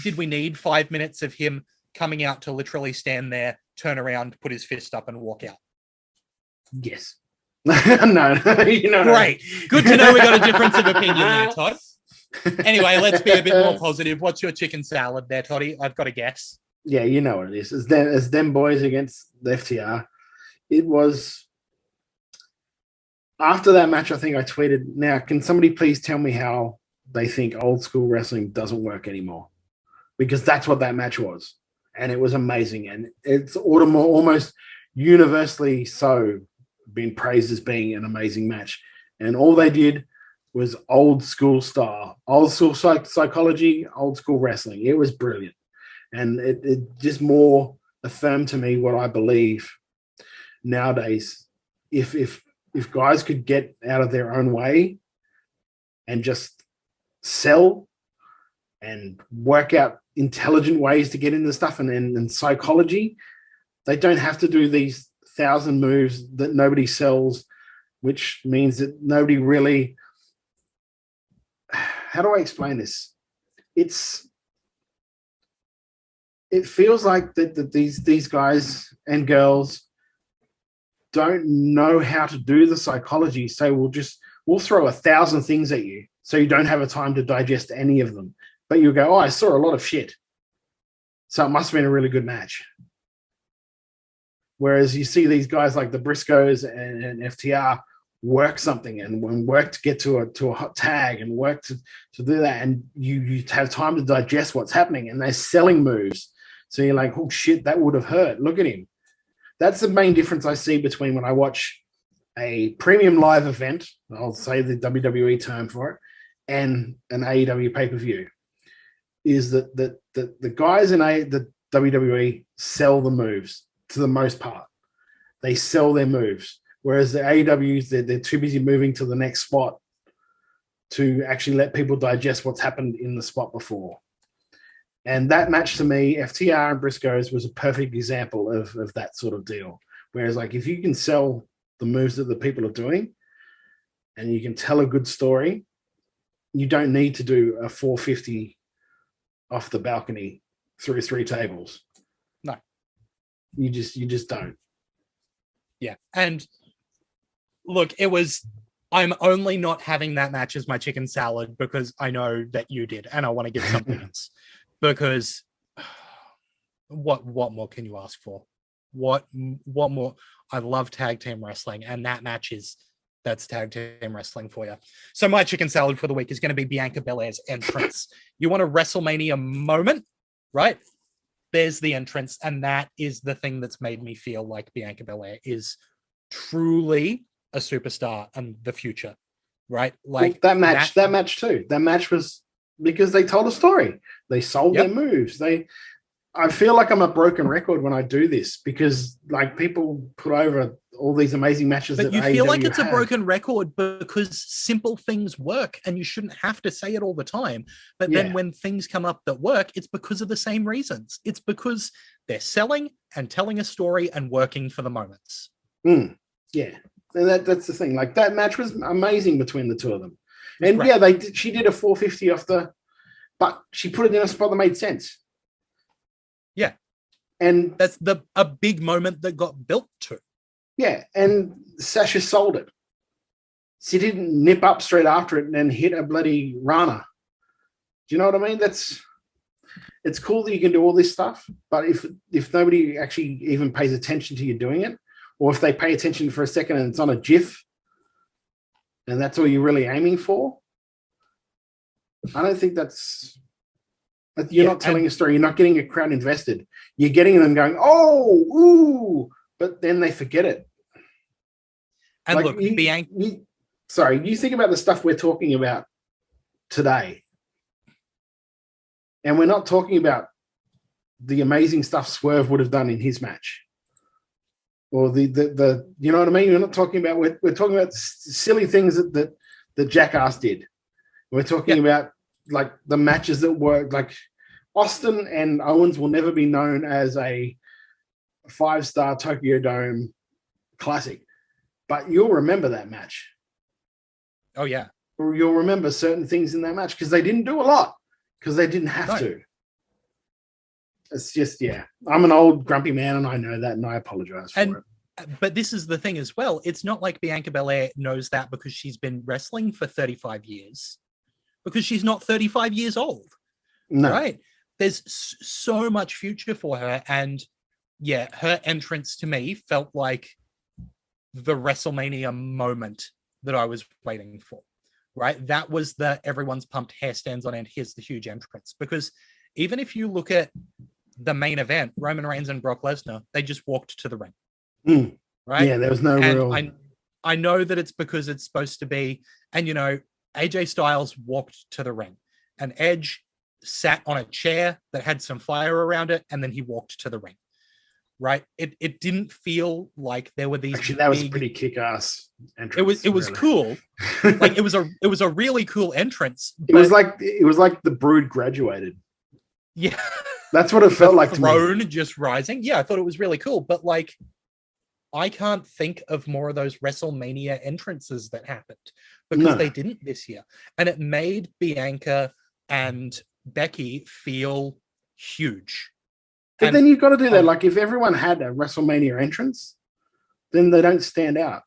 Did we need 5 minutes of him coming out to literally stand there, turn around, put his fist up and walk out? Yes. No. Great. Good to know we got a difference of opinion there, Todd. Anyway, let's be a bit more positive. What's your chicken salad there, Toddy? I've got a guess. Yeah, you know what it is. It's them boys against the FTR. It was after that match, I think I tweeted, now, can somebody please tell me how they think old school wrestling doesn't work anymore? Because that's what that match was. And it was amazing. And it's almost universally so been praised as being an amazing match. And all they did was old school style, old school psychology, old school wrestling. It was brilliant. And it just more affirmed to me what I believe nowadays. If guys could get out of their own way and just sell and work out intelligent ways to get into stuff and psychology, they don't have to do these 1,000 moves that nobody sells, which means that nobody really... How do I explain this? It feels like that these guys and girls don't know how to do the psychology. So we'll throw 1,000 things at you so you don't have a time to digest any of them. But you'll go, oh, I saw a lot of shit, so it must have been a really good match. Whereas you see these guys like the Briscoes and FTR work something and work to get to a hot tag and work to do that, and you have time to digest what's happening, and they're selling moves. So you're like, oh shit, that would have hurt. Look at him. That's the main difference I see between when I watch a premium live event, I'll say the WWE term for it, and an AEW pay-per-view, is that the guys in the WWE sell the moves to the most part. They sell their moves. Whereas the AEWs, they're too busy moving to the next spot to actually let people digest what's happened in the spot before. And that match to me, FTR and Briscoes, was a perfect example of that sort of deal. Whereas, like, if you can sell the moves that the people are doing and you can tell a good story, you don't need to do a 450 off the balcony through 3 tables. No. You just don't. Yeah. And look, I'm only not having that match as my chicken salad because I know that you did, and I want to get something else. Because what more can you ask for? What more? I love tag team wrestling, and that match that's tag team wrestling for you. So my chicken salad for the week is going to be Bianca Belair's entrance. You want a WrestleMania moment, right? There's the entrance, and that is the thing that's made me feel like Bianca Belair is truly a superstar and the future, right? Like that match too. That match was because they told a story. They sold their moves. I feel like I'm a broken record when I do this because like people put over all these amazing matches. But that you feel like it's had. a broken record because simple things work and you shouldn't have to say it all the time. But then when things come up that work, it's because of the same reasons. It's because they're selling and telling a story and working for the moments. Yeah. And that's the thing. Like that match was amazing between the two of them. And she did a 450 off but she put it in a spot that made sense. Yeah. And that's a big moment that got built to. Yeah. And Sasha sold it. She didn't nip up straight after it and then hit a bloody Rana. Do you know what I mean? It's cool that you can do all this stuff, but if nobody actually even pays attention to you doing it, or if they pay attention for a second and it's on a GIF, and that's all you're really aiming for, I don't think you're not telling a story. You're not getting a crowd invested. You're getting them going, oh, ooh, but then they forget it. And like, look, Bianca. You think about the stuff we're talking about today, and we're not talking about the amazing stuff Swerve would have done in his match. Or the you know what I mean? We're not talking about we're talking about silly things that Jackass did. We're talking about like the matches that work. Like Austin and Owens will never be known as a 5-star Tokyo Dome classic, but you'll remember that match. Oh yeah, or you'll remember certain things in that match because they didn't do a lot because they didn't have to. It's just, I'm an old grumpy man and I know that and I apologize for it. But this is the thing as well. It's not like Bianca Belair knows that because she's been wrestling for 35 years. Because she's not 35 years old. No. Right? There's so much future for her. And her entrance to me felt like the WrestleMania moment that I was waiting for. Right? That was the everyone's pumped, hair stands on end, here's the huge entrance. Because even if you look at the main event, Roman Reigns and Brock Lesnar, they just walked to the ring. Right? Yeah, there was no real. I know that it's because it's supposed to be, and AJ Styles walked to the ring, and Edge sat on a chair that had some fire around it, and then he walked to the ring. Right? It didn't feel like there were these. Actually, that was a pretty kick-ass entrance. It was really cool. Like it was a really cool entrance. It was like the Brood graduated. Yeah. That's what it felt like to me. Throne just rising. Yeah, I thought it was really cool. But like, I can't think of more of those WrestleMania entrances that happened because they didn't this year. And it made Bianca and Becky feel huge. But then you've got to do that. Like if everyone had a WrestleMania entrance, then they don't stand out.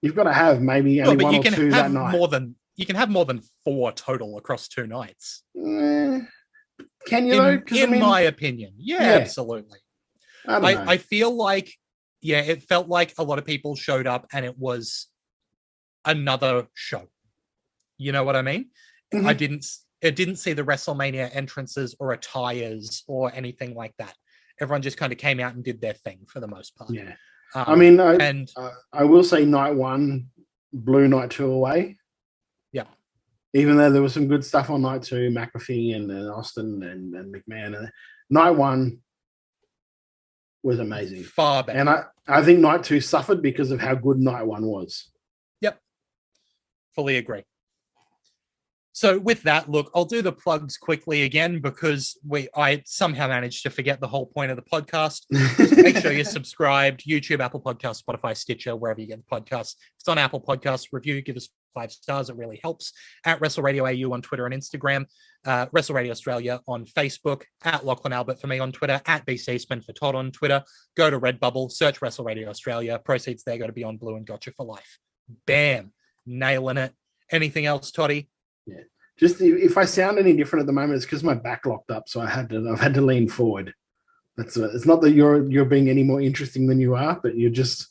You've got to have maybe only one or two that night. You can have more than 4 total across 2 nights. Can you in my opinion? Yeah, absolutely. I feel like, it felt like a lot of people showed up and it was another show. You know what I mean? Mm-hmm. It didn't see the WrestleMania entrances or attires or anything like that. Everyone just kind of came out and did their thing for the most part. Yeah. I will say night 1 blew night 2 away. Yeah. Even though there was some good stuff on night 2, McAfee and Austin and McMahon. And night 1 was amazing. Far better. And I think night 2 suffered because of how good night 1 was. Yep. Fully agree. So with that, look, I'll do the plugs quickly again because I somehow managed to forget the whole point of the podcast. Make sure you're subscribed, YouTube, Apple Podcasts, Spotify, Stitcher, wherever you get the podcast. If it's on Apple Podcasts, review, give us 5 stars. It really helps. At Wrestle Radio AU on Twitter and Instagram. Wrestle Radio Australia on Facebook. At Lachlan Albert for me on Twitter. At BCSman for Todd on Twitter. Go to Redbubble. Search Wrestle Radio Australia. Proceeds there go to Beyond Blue and Gotcha for Life. Bam. Nailing it. Anything else, Toddy? Yeah. Just if I sound any different at the moment, it's because my back locked up, so I've had to lean forward. It's not that you're being any more interesting than you are, but you're just.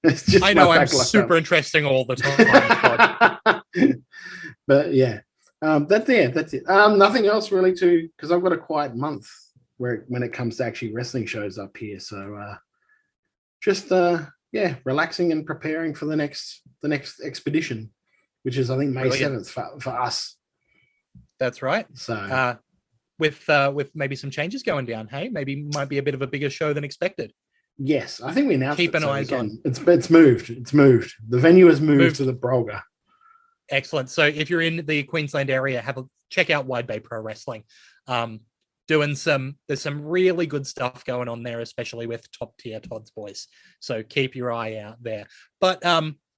It's just I know I'm super interesting all the time. But yeah, that's it. Nothing else really because I've got a quiet month when it comes to actually wrestling shows up here. So just relaxing and preparing for the next expedition, which is I think May 7th for us. That's right. So with maybe some changes going down, hey, maybe might be a bit of a bigger show than expected. Yes, I think we announced. Keep an eyes on. It's moved. It's moved. The venue has moved to the Brolga. Excellent. So if you're in the Queensland area, check out Wide Bay Pro Wrestling. There's some really good stuff going on there, especially with top tier Todd's boys. So keep your eye out there. But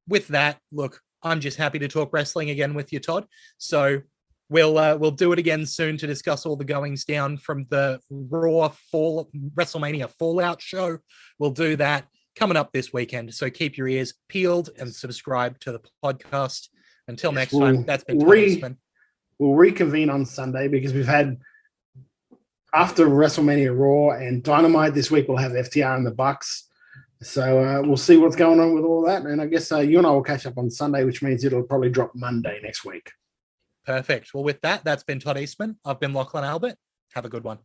with that, look, I'm just happy to talk wrestling again with you, Todd. So we'll do it again soon to discuss all the goings down from the Raw WrestleMania Fallout show. We'll do that coming up this weekend. So keep your ears peeled and subscribe to the podcast. Until next time, that's been Todd Eastman. We'll reconvene on Sunday because we've had, after WrestleMania Raw and Dynamite this week, we'll have FTR and the Bucks. So we'll see what's going on with all that. And I guess you and I will catch up on Sunday, which means it'll probably drop Monday next week. Perfect. Well, with that, that's been Todd Eastman. I've been Lachlan Albert. Have a good one.